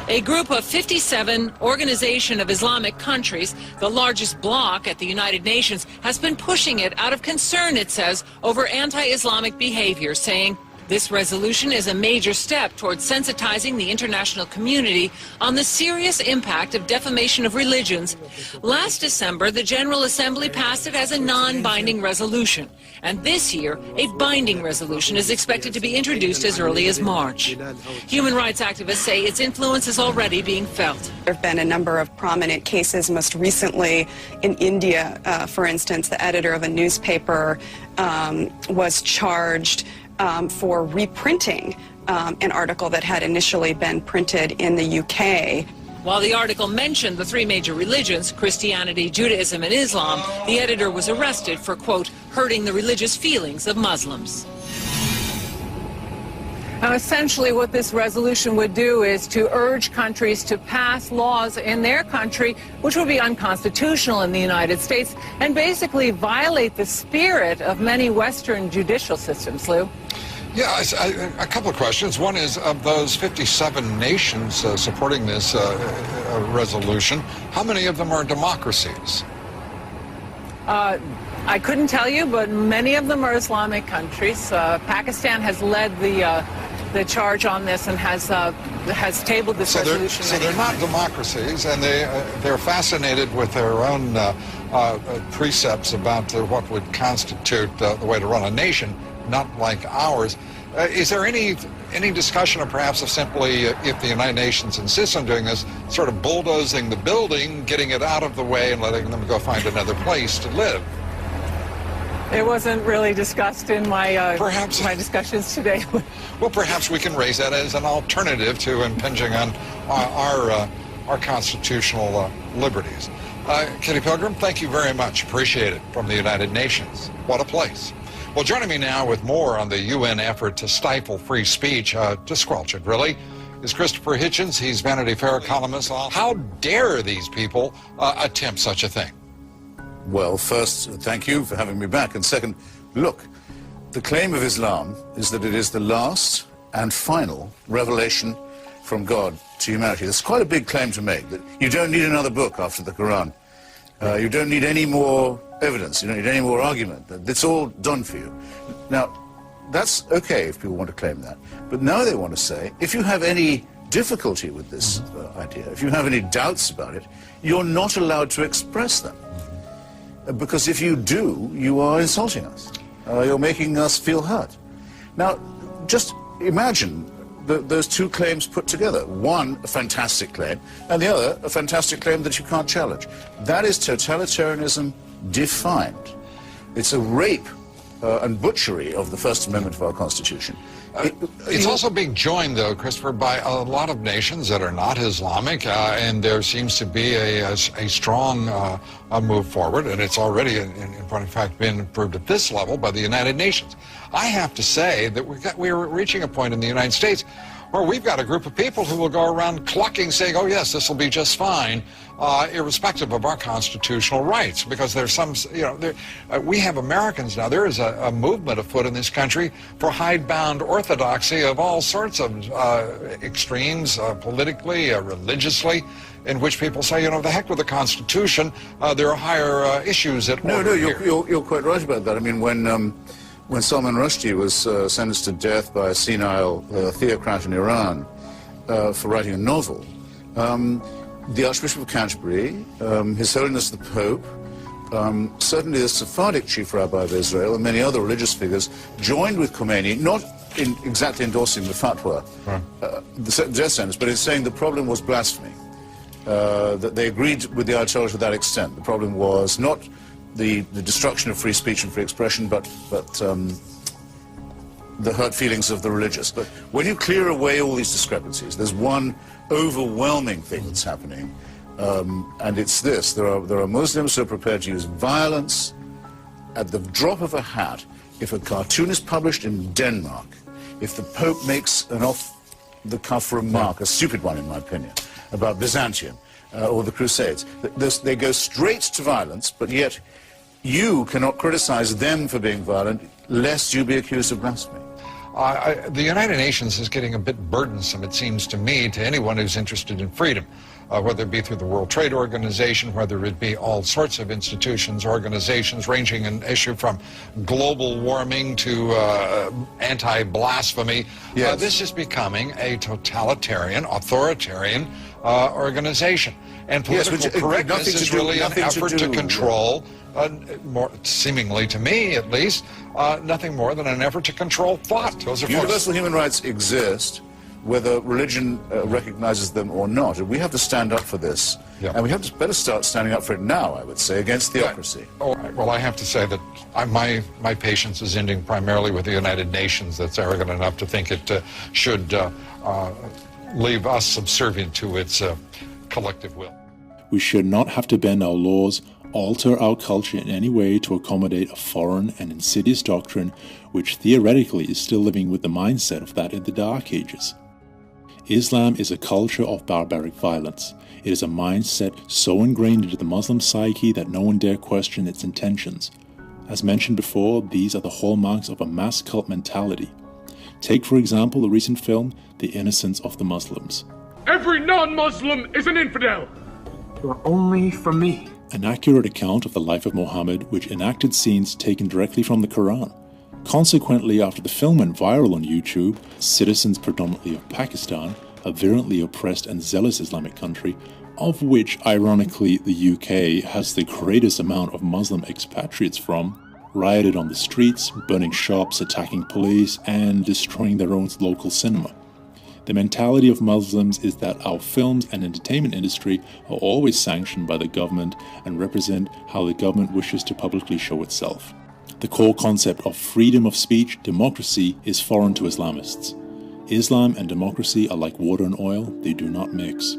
A group of 57 Organization of Islamic Countries, the largest bloc at the United Nations, has been pushing it out of concern, it says, over anti-Islamic behavior, saying, this resolution is a major step towards sensitizing the international community on the serious impact of defamation of religions. Last December, the General Assembly passed it as a non-binding resolution. And this year, a binding resolution is expected to be introduced as early as March. Human rights activists say its influence is already being felt. There have been a number of prominent cases, most recently in India, for instance, the editor of a newspaper was charged for reprinting an article that had initially been printed in the UK. While the article mentioned the three major religions, Christianity, Judaism, and Islam, the editor was arrested for, quote, hurting the religious feelings of Muslims. Now, essentially what this resolution would do is to urge countries to pass laws in their country which would be unconstitutional in the United States and basically violate the spirit of many Western judicial systems, Lou. Yeah, a couple of questions. One is, of those 57 nations supporting this resolution, how many of them are democracies? I couldn't tell you, but many of them are Islamic countries. Pakistan has led the charge on this and has tabled this resolution. So they're not democracies, and they're fascinated with their own precepts about what would constitute the way to run a nation, not like ours. Is there any discussion, or perhaps of simply, if the United Nations insists on doing this, sort of bulldozing the building, getting it out of the way, and letting them go find another place to live? It wasn't really discussed in my my discussions today. Well, perhaps we can raise that as an alternative to impinging on our constitutional liberties. Kitty Pilgrim, thank you very much. Appreciate it. From the United Nations. What a place. Well, joining me now with more on the UN effort to stifle free speech, to squelch it, really, is Christopher Hitchens. He's Vanity Fair columnist. How dare these people attempt such a thing? Well, first, thank you for having me back. And second, look, the claim of Islam is that it is the last and final revelation from God to humanity. That's quite a big claim to make, that you don't need another book after the Quran. You don't need any more evidence. You don't need any more argument. It's all done for you. Now, that's okay if people want to claim that. But now they want to say, if you have any difficulty with this idea, if you have any doubts about it, you're not allowed to express them. Because if you do, you are insulting us. You're making us feel hurt. Now, just imagine those two claims put together. One, a fantastic claim, and the other, a fantastic claim that you can't challenge. That is totalitarianism defined. It's a rape and butchery of the First Amendment of our Constitution. It's also being joined, though, Christopher, by a lot of nations that are not Islamic, and there seems to be a strong move forward, and it's already, in point of fact, been approved at this level by the United Nations. I have to say that we're reaching a point in the United States where we've got a group of people who will go around clucking, saying, oh, yes, this will be just fine, irrespective of our constitutional rights, because there's some, we have Americans now. There is a movement afoot in this country for hidebound orthodoxy of all sorts of extremes, politically, religiously, in which people say, the heck with the Constitution, there are higher issues at No, you're quite right about that. I mean, when Salman Rushdie was sentenced to death by a senile theocrat in Iran for writing a novel, the Archbishop of Canterbury, His Holiness the Pope, certainly the Sephardic Chief Rabbi of Israel, and many other religious figures joined with Khomeini, not in exactly endorsing the fatwa, the death sentence, but in saying the problem was blasphemy. That they agreed with the Ayatollah to that extent. The problem was not the destruction of free speech and free expression, but the hurt feelings of the religious. But when you clear away all these discrepancies, there's one overwhelming thing that's happening, and it's this. There are Muslims who are prepared to use violence at the drop of a hat. If a cartoon is published in Denmark, if the Pope makes an off-the-cuff remark, a stupid one in my opinion, about Byzantium or the Crusades, they go straight to violence, but yet you cannot criticize them for being violent, lest you be accused of blasphemy. The United Nations is getting a bit burdensome, it seems to me, to anyone who's interested in freedom, whether it be through the World Trade Organization, whether it be all sorts of institutions, organizations, ranging in issue from global warming to anti-blasphemy. Yes. This is becoming a totalitarian, authoritarian organization. And political correctness is really an effort to control, more seemingly to me at least, nothing more than an effort to control thought. Universal human rights exist, whether religion recognizes them or not. And we have to stand up for this. Yeah. And we have to better start standing up for it now, I would say, against theocracy. Well, I have to say that my patience is ending primarily with the United Nations that's arrogant enough to think it should leave us subservient to its collective will. We should not have to bend our laws, alter our culture in any way to accommodate a foreign and insidious doctrine which theoretically is still living with the mindset of that in the Dark Ages. Islam is a culture of barbaric violence. It is a mindset so ingrained into the Muslim psyche that no one dare question its intentions. As mentioned before, these are the hallmarks of a mass cult mentality. Take, for example, the recent film, The Innocence of the Muslims. Every non-Muslim is an infidel. You are only for me. An accurate account of the life of Mohammed, which enacted scenes taken directly from the Quran. Consequently, after the film went viral on YouTube, citizens predominantly of Pakistan, a virulently oppressed and zealous Islamic country, of which, ironically, the UK has the greatest amount of Muslim expatriates from, rioted on the streets, burning shops, attacking police, and destroying their own local cinema. The mentality of Muslims is that our films and entertainment industry are always sanctioned by the government and represent how the government wishes to publicly show itself. The core concept of freedom of speech, democracy, is foreign to Islamists. Islam and democracy are like water and oil, they do not mix.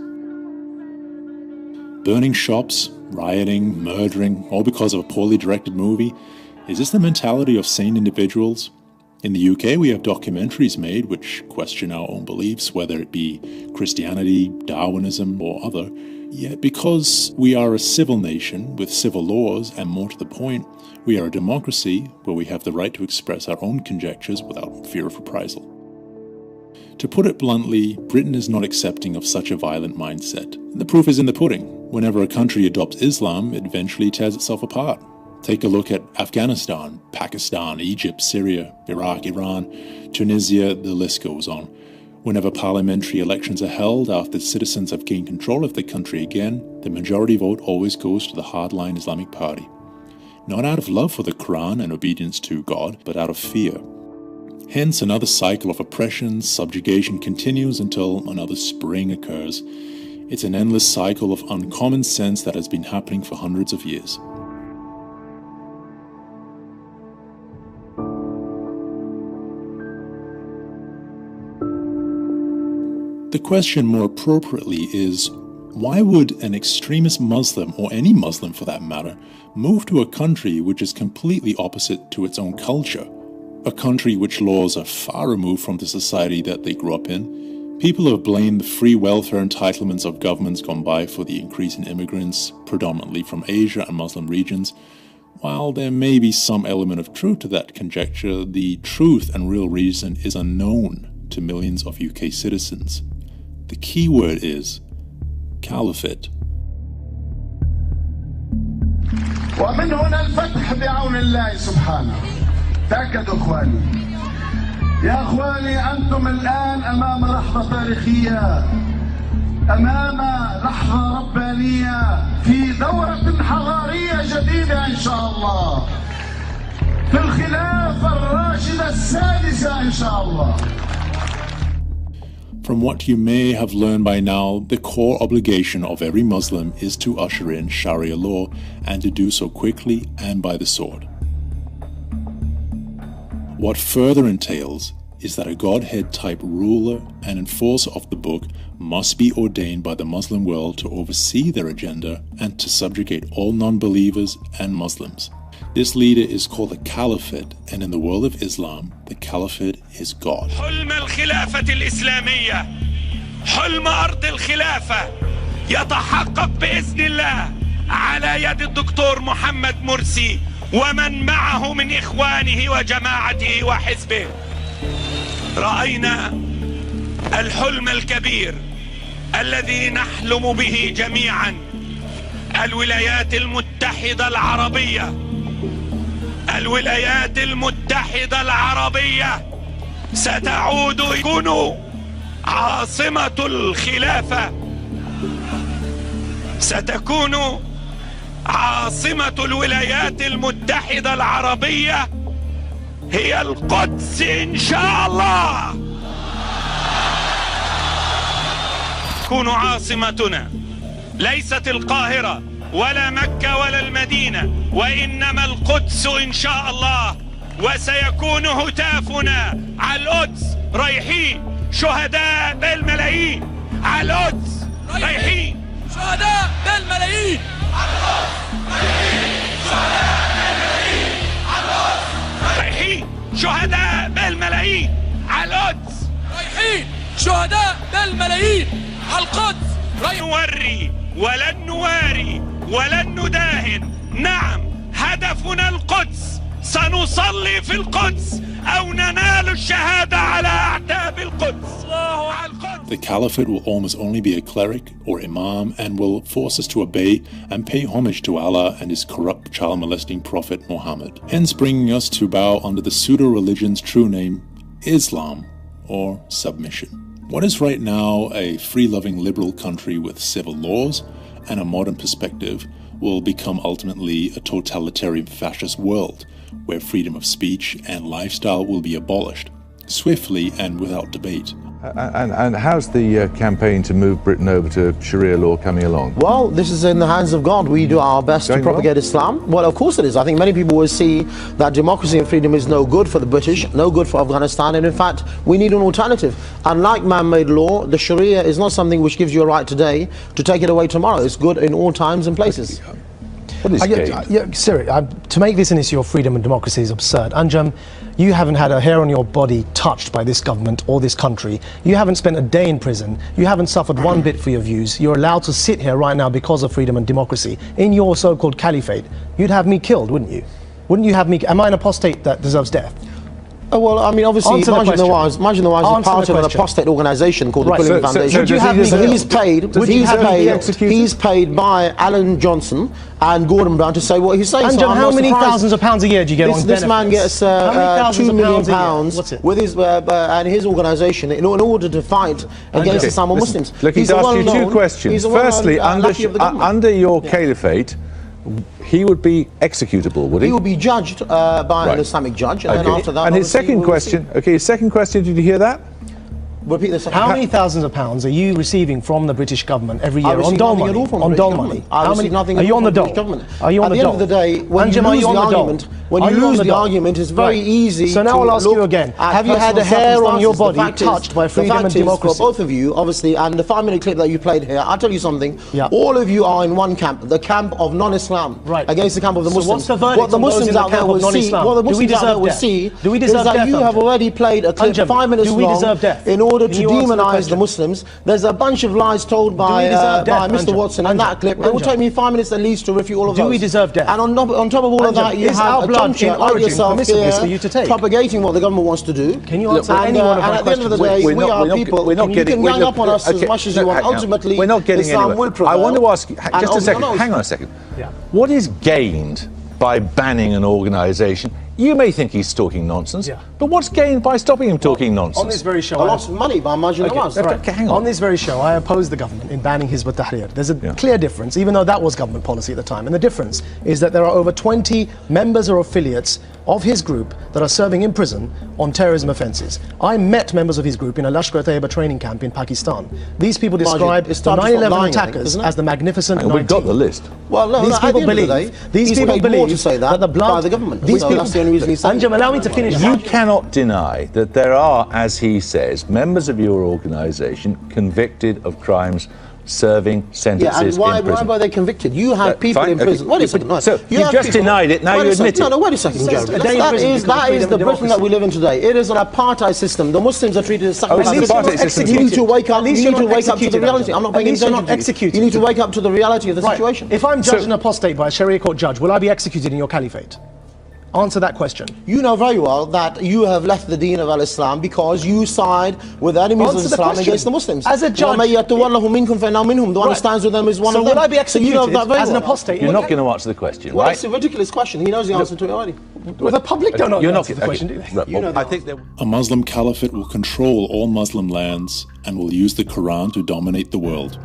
Burning shops, rioting, murdering, all because of a poorly directed movie, is this the mentality of sane individuals? In the UK, we have documentaries made which question our own beliefs, whether it be Christianity, Darwinism, or other. Yet because we are a civil nation with civil laws, and more to the point, we are a democracy where we have the right to express our own conjectures without fear of reprisal. To put it bluntly, Britain is not accepting of such a violent mindset. The proof is in the pudding. Whenever a country adopts Islam, it eventually tears itself apart. Take a look at Afghanistan, Pakistan, Egypt, Syria, Iraq, Iran, Tunisia, the list goes on. Whenever parliamentary elections are held after citizens have gained control of the country again, the majority vote always goes to the hardline Islamic Party. Not out of love for the Quran and obedience to God, but out of fear. Hence, another cycle of oppression, subjugation continues until another spring occurs. It's an endless cycle of uncommon sense that has been happening for hundreds of years. The question more appropriately is, why would an extremist Muslim, or any Muslim for that matter, move to a country which is completely opposite to its own culture? A country which laws are far removed from the society that they grew up in. People have blamed the free welfare entitlements of governments gone by for the increase in immigrants, predominantly from Asia and Muslim regions. While there may be some element of truth to that conjecture, the truth and real reason is unknown to millions of UK citizens. The key word is caliphate. ومن هنا الفتح بعون الله سبحانه. تأكدوا اخواني. يا اخواني انتم الان امام لحظة تاريخية. امام لحظة ربانية في دورة حضارية جديدة ان شاء الله. في الخلافة الراشدة السادسة ان شاء الله. From what you may have learned by now, the core obligation of every Muslim is to usher in Sharia law and to do so quickly and by the sword. What further entails is that a Godhead-type ruler and enforcer of the book must be ordained by the Muslim world to oversee their agenda and to subjugate all non-believers and Muslims. This leader is called the Caliphate, and in the world of Islam, the Caliphate is God. حلم الخلافة الإسلامية، حلم أرض الخلافة يتحقق بإذن الله على يد الدكتور محمد مرسي ومن معه من إخوانه وجماعته وحزبه. رأينا الحلم الكبير الذي نحلم به جميعا، الولايات المتحدة العربية. الولايات المتحدة العربية ستعود تكون عاصمة الخلافة، ستكون عاصمة الولايات المتحدة العربية هي القدس إن شاء الله. تكون عاصمتنا ليست القاهرة ولا مكة ولا المدينة، وإنما القدس إن شاء الله. وسيكون هتافنا على القدس، رايحين شهداء بالملايين على القدس، رايحين شهداء بالملايين على القدس، رايحين شهداء بالملايين على القدس، رايحين شهداء بالملايين على القدس. نوري ولن نواري ولن نداهن. نعم، هدفنا القدس، سنصلي في القدس أو ننال الشهادة على The caliphate will almost only be a cleric or imam and will force us to obey and pay homage to Allah and his corrupt child-molesting prophet Mohammed, hence bringing us to bow under the pseudo-religion's true name, Islam, or submission. What is right now a free-loving liberal country with civil laws and a modern perspective will become ultimately a totalitarian fascist world where freedom of speech and lifestyle will be abolished, swiftly and without debate. And how's the campaign to move Britain over to Sharia law coming along? Well, this is in the hands of God. We do our best to propagate Islam. Well, of course it is. I think many people will see that democracy and freedom is no good for the British, no good for Afghanistan, and in fact, we need an alternative. Unlike man-made law, the Sharia is not something which gives you a right today to take it away tomorrow. It's good in all times and places. Siri, to make this an issue of freedom and democracy is absurd. Anjum, you haven't had a hair on your body touched by this government or this country. You haven't spent a day in prison. You haven't suffered one bit for your views. You're allowed to sit here right now because of freedom and democracy in your so-called caliphate. You'd have me killed, wouldn't you? Wouldn't you have me? Am I an apostate that deserves death? Oh, well, I mean, obviously, Majid Nawaz is part of an apostate organisation called the Quilling Foundation. He's paid by Alan Johnson and Gordon Brown to say what he's saying. So how many thousands of pounds a year do you get on benefits? This man gets £2 million with his and his organisation in order to fight against Islam or Muslims. Look, he's asked you two questions. Firstly, under your caliphate, he would be executable, would he? He would be judged by an Islamic judge, and then after that. And his second question. Okay, his second question. Did you hear that? Repeat the second. How many thousands of pounds are you receiving from the British government every year on dole money? On dole money. How many? Are you on the dole? Are you on the dole? At the end of the day, when you lose the argument, it's very easy. So now I'll ask you again: have you had a hair on your body touched by freedom and democracy? For both of you, obviously, and the 5-minute clip that you played here, I'll tell you something. All of you are in one camp, the camp of non-Islam, against the camp of the Muslims. So what's the verdict? What the Muslims out there will see, what the Muslims out there will see, is that you have already played a clip 5 minutes long in order to demonize the Muslims. There's a bunch of lies told by Mr. Watson in that clip. It will take me 5 minutes at least to refute all of those. Do we deserve death? And on top of all of that, you have a juncture like yourself here propagating what the government wants to do. Can you answer any one of my questions? And at the end of the day, we are people. You can gang up on us as much as you want. Ultimately, Islam will prevail. I want to ask you, just a second, hang on a second. What is gained by banning an organisation? You may think he's talking nonsense, but what's gained by stopping him talking nonsense? On this very show, a lot of money by Majid Nawaz. Hang on. On this very show, I oppose the government in banning Hizb ut-Tahrir. There's a clear difference, even though that was government policy at the time. And the difference is that there are over 20 members or affiliates of his group that are serving in prison on terrorism offences. I met members of his group in a Lashkar-e-Taiba training camp in Pakistan. These people described the 9/11 attackers as the magnificent 19. We've got the list. Well, no, these people believe to say that the blood by the government. These people, that's the only reason he's saying. Anjum, allow me to finish. You cannot deny that there are, as he says, members of your organisation convicted of crimes serving sentences in prison. Why were they convicted? You have people in prison. Wait a second. No. So you've just denied it, now you admit it. No, wait a second, Joe. That is the Britain that we live in today. It is an apartheid system. The Muslims are treated as sacrifices. You need to wake up. You need to wake up to the reality. I'm not being executed. You need to wake up to the reality of the situation. If I'm judged an apostate by a Sharia court judge, will I be executed in your caliphate? Answer that question. You know very well that you have left the deen of al-Islam because you side with the enemies of Islam against the Muslims. As a judge, the one who stands with them is one of them. So will I be executed as an apostate? You're not going to answer the question, right? Well, it's a ridiculous question. He knows the answer to it already. Well, the public don't know the answer to the question, do they? I think a Muslim caliphate will control all Muslim lands and will use the Quran to dominate the world.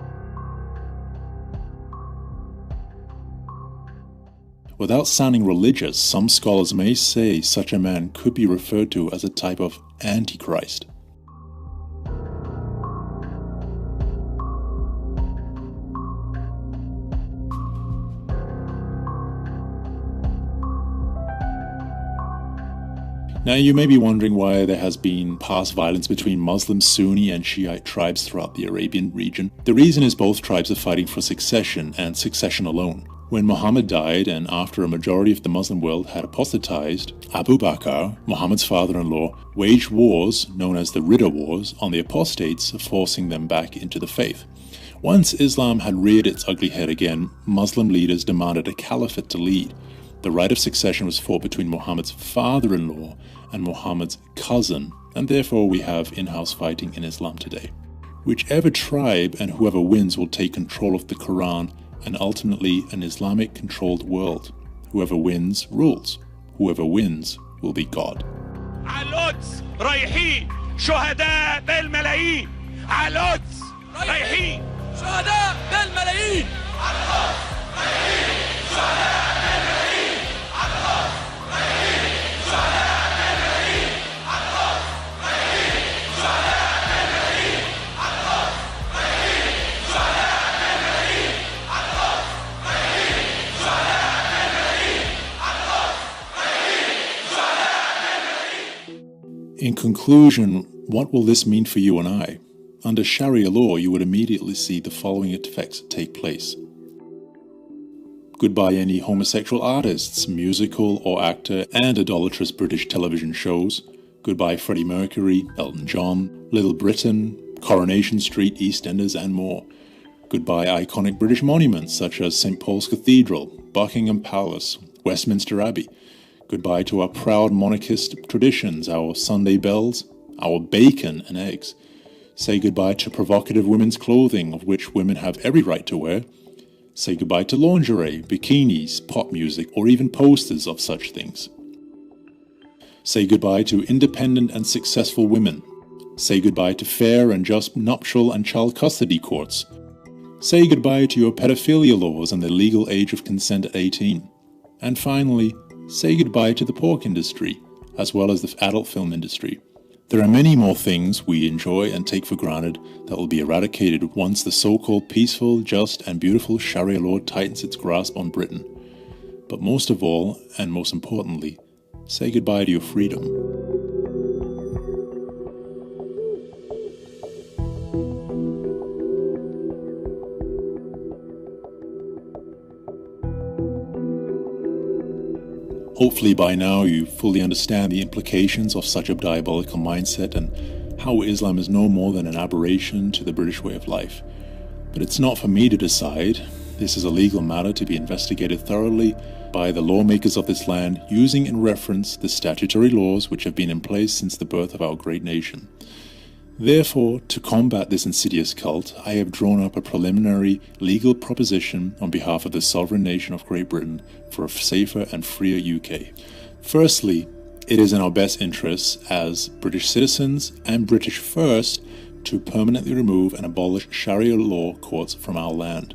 Without sounding religious, some scholars may say such a man could be referred to as a type of antichrist. Now you may be wondering why there has been past violence between Muslim, Sunni and Shiite tribes throughout the Arabian region. The reason is both tribes are fighting for succession and succession alone. When Mohammed died and after a majority of the Muslim world had apostatized, Abu Bakr, Muhammad's father-in-law, waged wars known as the Ridda Wars on the apostates, forcing them back into the faith. Once Islam had reared its ugly head again, Muslim leaders demanded a caliphate to lead. The right of succession was fought between Muhammad's father-in-law and Muhammad's cousin, and therefore we have in-house fighting in Islam today. Whichever tribe and whoever wins will take control of the Quran and ultimately an Islamic-controlled world. Whoever wins rules. Whoever wins will be God. القدس رايحين شهداء بالملايين على القدس رايحين شهداء بالملايين على القدس رايحين شهداء بالملايين على القدس رايحين شهداء بالملايين على القدس رايحين شهداء بالملايين على القدس رايحين شهداء بالملايين على القدس رايحين شهداء بالملايين على القدس رايحين شهداء بالملايين. In conclusion, what will this mean for you and I? Under Sharia law, you would immediately see the following effects take place. Goodbye any homosexual artists, musical or actor and idolatrous British television shows. Goodbye Freddie Mercury, Elton John, Little Britain, Coronation Street, EastEnders and more. Goodbye iconic British monuments such as St. Paul's Cathedral, Buckingham Palace, Westminster Abbey. Goodbye to our proud monarchist traditions, our Sunday bells, our bacon and eggs. Say goodbye to provocative women's clothing, of which women have every right to wear. Say goodbye to lingerie, bikinis, pop music, or even posters of such things. Say goodbye to independent and successful women. Say goodbye to fair and just nuptial and child custody courts. Say goodbye to your pedophilia laws and the legal age of consent at 18. And finally, say goodbye to the pork industry, as well as the adult film industry. There are many more things we enjoy and take for granted that will be eradicated once the so-called peaceful, just and beautiful Sharia law tightens its grasp on Britain. But most of all, and most importantly, say goodbye to your freedom. Hopefully by now you fully understand the implications of such a diabolical mindset and how Islam is no more than an aberration to the British way of life. But it's not for me to decide. This is a legal matter to be investigated thoroughly by the lawmakers of this land, using in reference the statutory laws which have been in place since the birth of our great nation. Therefore, to combat this insidious cult, I have drawn up a preliminary legal proposition on behalf of the sovereign nation of Great Britain for a safer and freer UK. Firstly, it is in our best interests as British citizens and British first to permanently remove and abolish Sharia law courts from our land.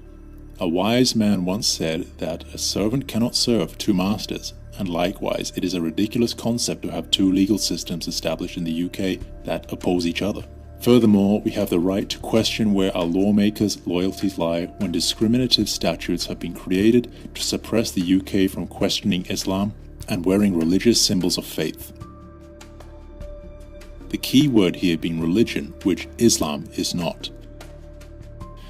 A wise man once said that a servant cannot serve two masters, and likewise it is a ridiculous concept to have two legal systems established in the UK that oppose each other. Furthermore, we have the right to question where our lawmakers' loyalties lie when discriminative statutes have been created to suppress the UK from questioning Islam and wearing religious symbols of faith. The key word here being religion, which Islam is not.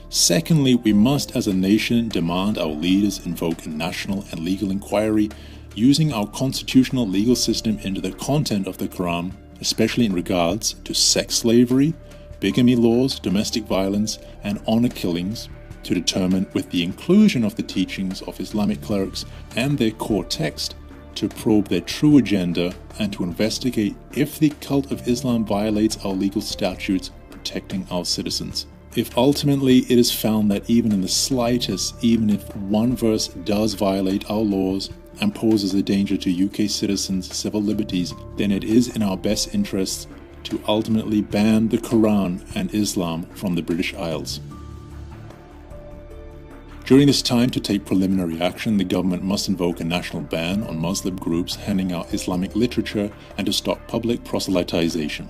Secondly, we must as a nation demand our leaders invoke a national and legal inquiry using our constitutional legal system into the content of the Quran, especially in regards to sex slavery, bigamy laws, domestic violence, and honor killings, to determine, with the inclusion of the teachings of Islamic clerics and their core text, to probe their true agenda and to investigate if the cult of Islam violates our legal statutes protecting our citizens. If ultimately it is found that even in the slightest, even if one verse does violate our laws and poses a danger to UK citizens' civil liberties, then it is in our best interests to ultimately ban the Quran and Islam from the British Isles. During this time to take preliminary action, the government must invoke a national ban on Muslim groups handing out Islamic literature and to stop public proselytization.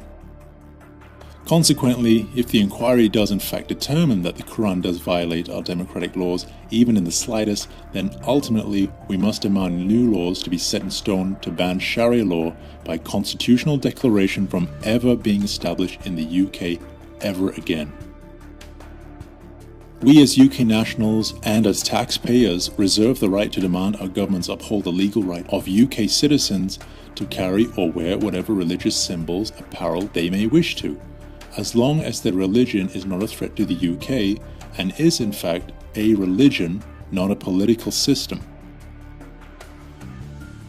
Consequently, if the inquiry does in fact determine that the Quran does violate our democratic laws, even in the slightest, then ultimately we must demand new laws to be set in stone to ban Sharia law by constitutional declaration from ever being established in the UK ever again. We as UK nationals and as taxpayers reserve the right to demand our governments uphold the legal right of UK citizens to carry or wear whatever religious symbols, apparel they may wish to, as long as their religion is not a threat to the UK and is in fact a religion, not a political system.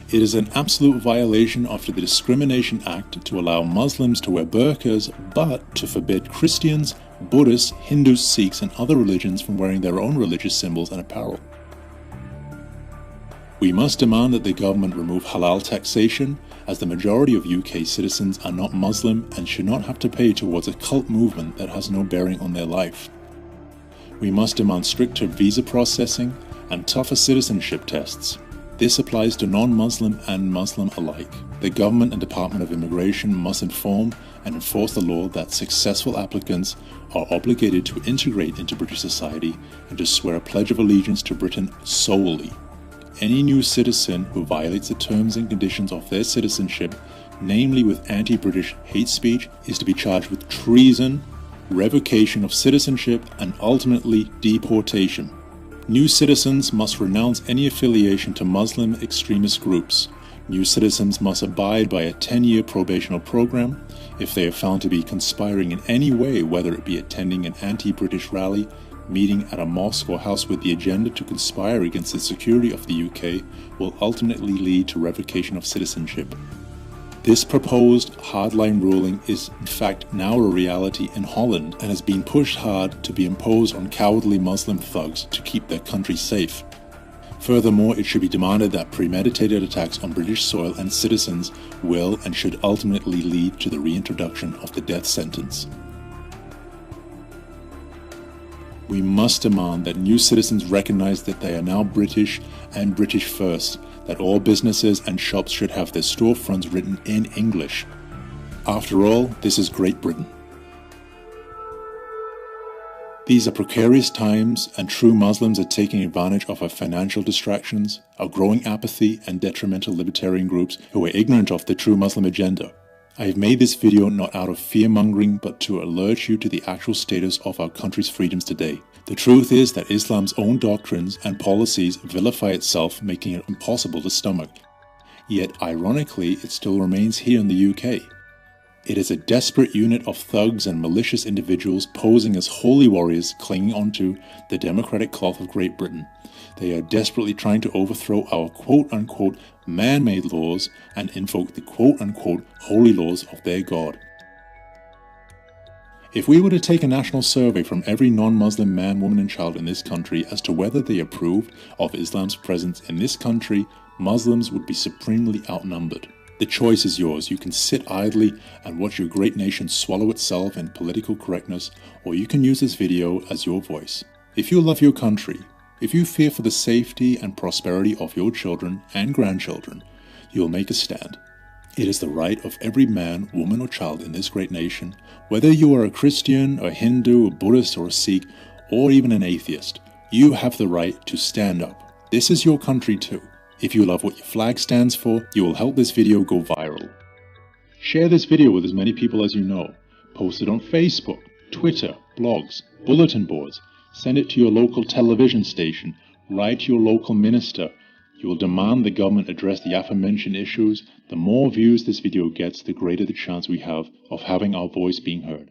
It is an absolute violation of the Discrimination Act to allow Muslims to wear burqas, but to forbid Christians, Buddhists, Hindus, Sikhs and other religions from wearing their own religious symbols and apparel. We must demand that the government remove halal taxation, as the majority of UK citizens are not Muslim and should not have to pay towards a cult movement that has no bearing on their life. We must demand stricter visa processing and tougher citizenship tests. This applies to non-Muslim and Muslim alike. The government and Department of Immigration must inform and enforce the law that successful applicants are obligated to integrate into British society and to swear a pledge of allegiance to Britain solely. Any new citizen who violates the terms and conditions of their citizenship, namely with anti-British hate speech, is to be charged with treason, revocation of citizenship, and ultimately deportation. New citizens must renounce any affiliation to Muslim extremist groups. New citizens must abide by a 10-year probational program. If they are found to be conspiring in any way, whether it be attending an anti-British rally, meeting at a mosque or house with the agenda to conspire against the security of the UK, will ultimately lead to revocation of citizenship. This proposed hardline ruling is in fact now a reality in Holland and has been pushed hard to be imposed on cowardly Muslim thugs to keep their country safe. Furthermore, it should be demanded that premeditated attacks on British soil and citizens will and should ultimately lead to the reintroduction of the death sentence. We must demand that new citizens recognize that they are now British and British first, that all businesses and shops should have their storefronts written in English. After all, this is Great Britain. These are precarious times, and true Muslims are taking advantage of our financial distractions, our growing apathy, and detrimental libertarian groups who are ignorant of the true Muslim agenda. I have made this video not out of fear-mongering, but to alert you to the actual status of our country's freedoms today. The truth is that Islam's own doctrines and policies vilify itself, making it impossible to stomach. Yet, ironically, it still remains here in the UK. It is a desperate unit of thugs and malicious individuals posing as holy warriors clinging onto the democratic cloth of Great Britain. They are desperately trying to overthrow our quote-unquote man-made laws and invoke the quote-unquote holy laws of their God. If we were to take a national survey from every non-Muslim man, woman and child in this country as to whether they approved of Islam's presence in this country, Muslims would be supremely outnumbered. The choice is yours. You can sit idly and watch your great nation swallow itself in political correctness, or you can use this video as your voice. If you love your country, if you fear for the safety and prosperity of your children and grandchildren, you will make a stand. It is the right of every man, woman or child in this great nation, whether you are a Christian, a Hindu, a Buddhist or a Sikh, or even an atheist, you have the right to stand up. This is your country too. If you love what your flag stands for, you will help this video go viral. Share this video with as many people as you know. Post it on Facebook, Twitter, blogs, bulletin boards. Send it to your local television station. Write to your local minister. You will demand the government address the aforementioned issues. The more views this video gets, the greater the chance we have of having our voice being heard.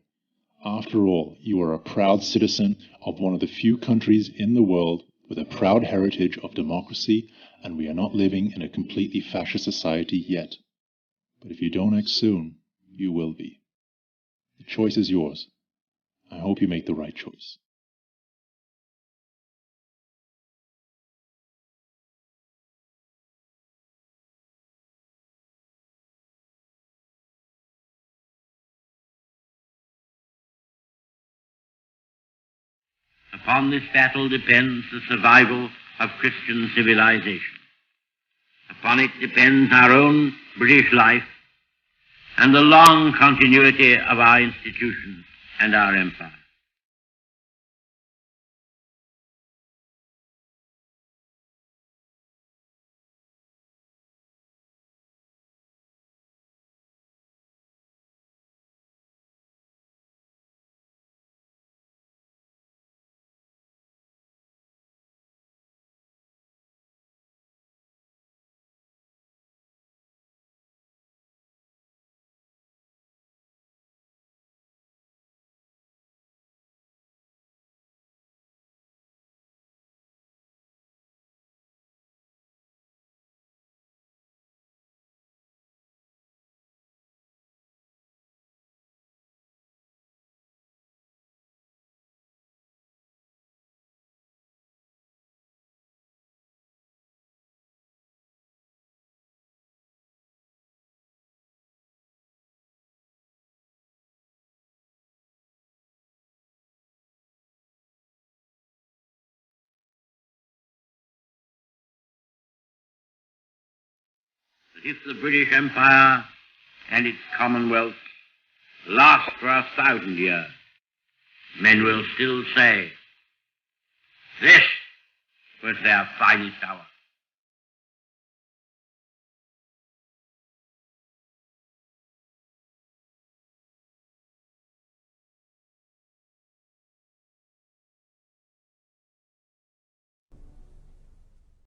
After all, you are a proud citizen of one of the few countries in the world with a proud heritage of democracy, and we are not living in a completely fascist society yet. But if you don't act soon, you will be. The choice is yours. I hope you make the right choice. Upon this battle depends the survival of Christian civilization. Upon it depends our own British life and the long continuity of our institutions and our empire. if the British Empire and its Commonwealth last for 1,000 years, men will still say, this was their finest hour.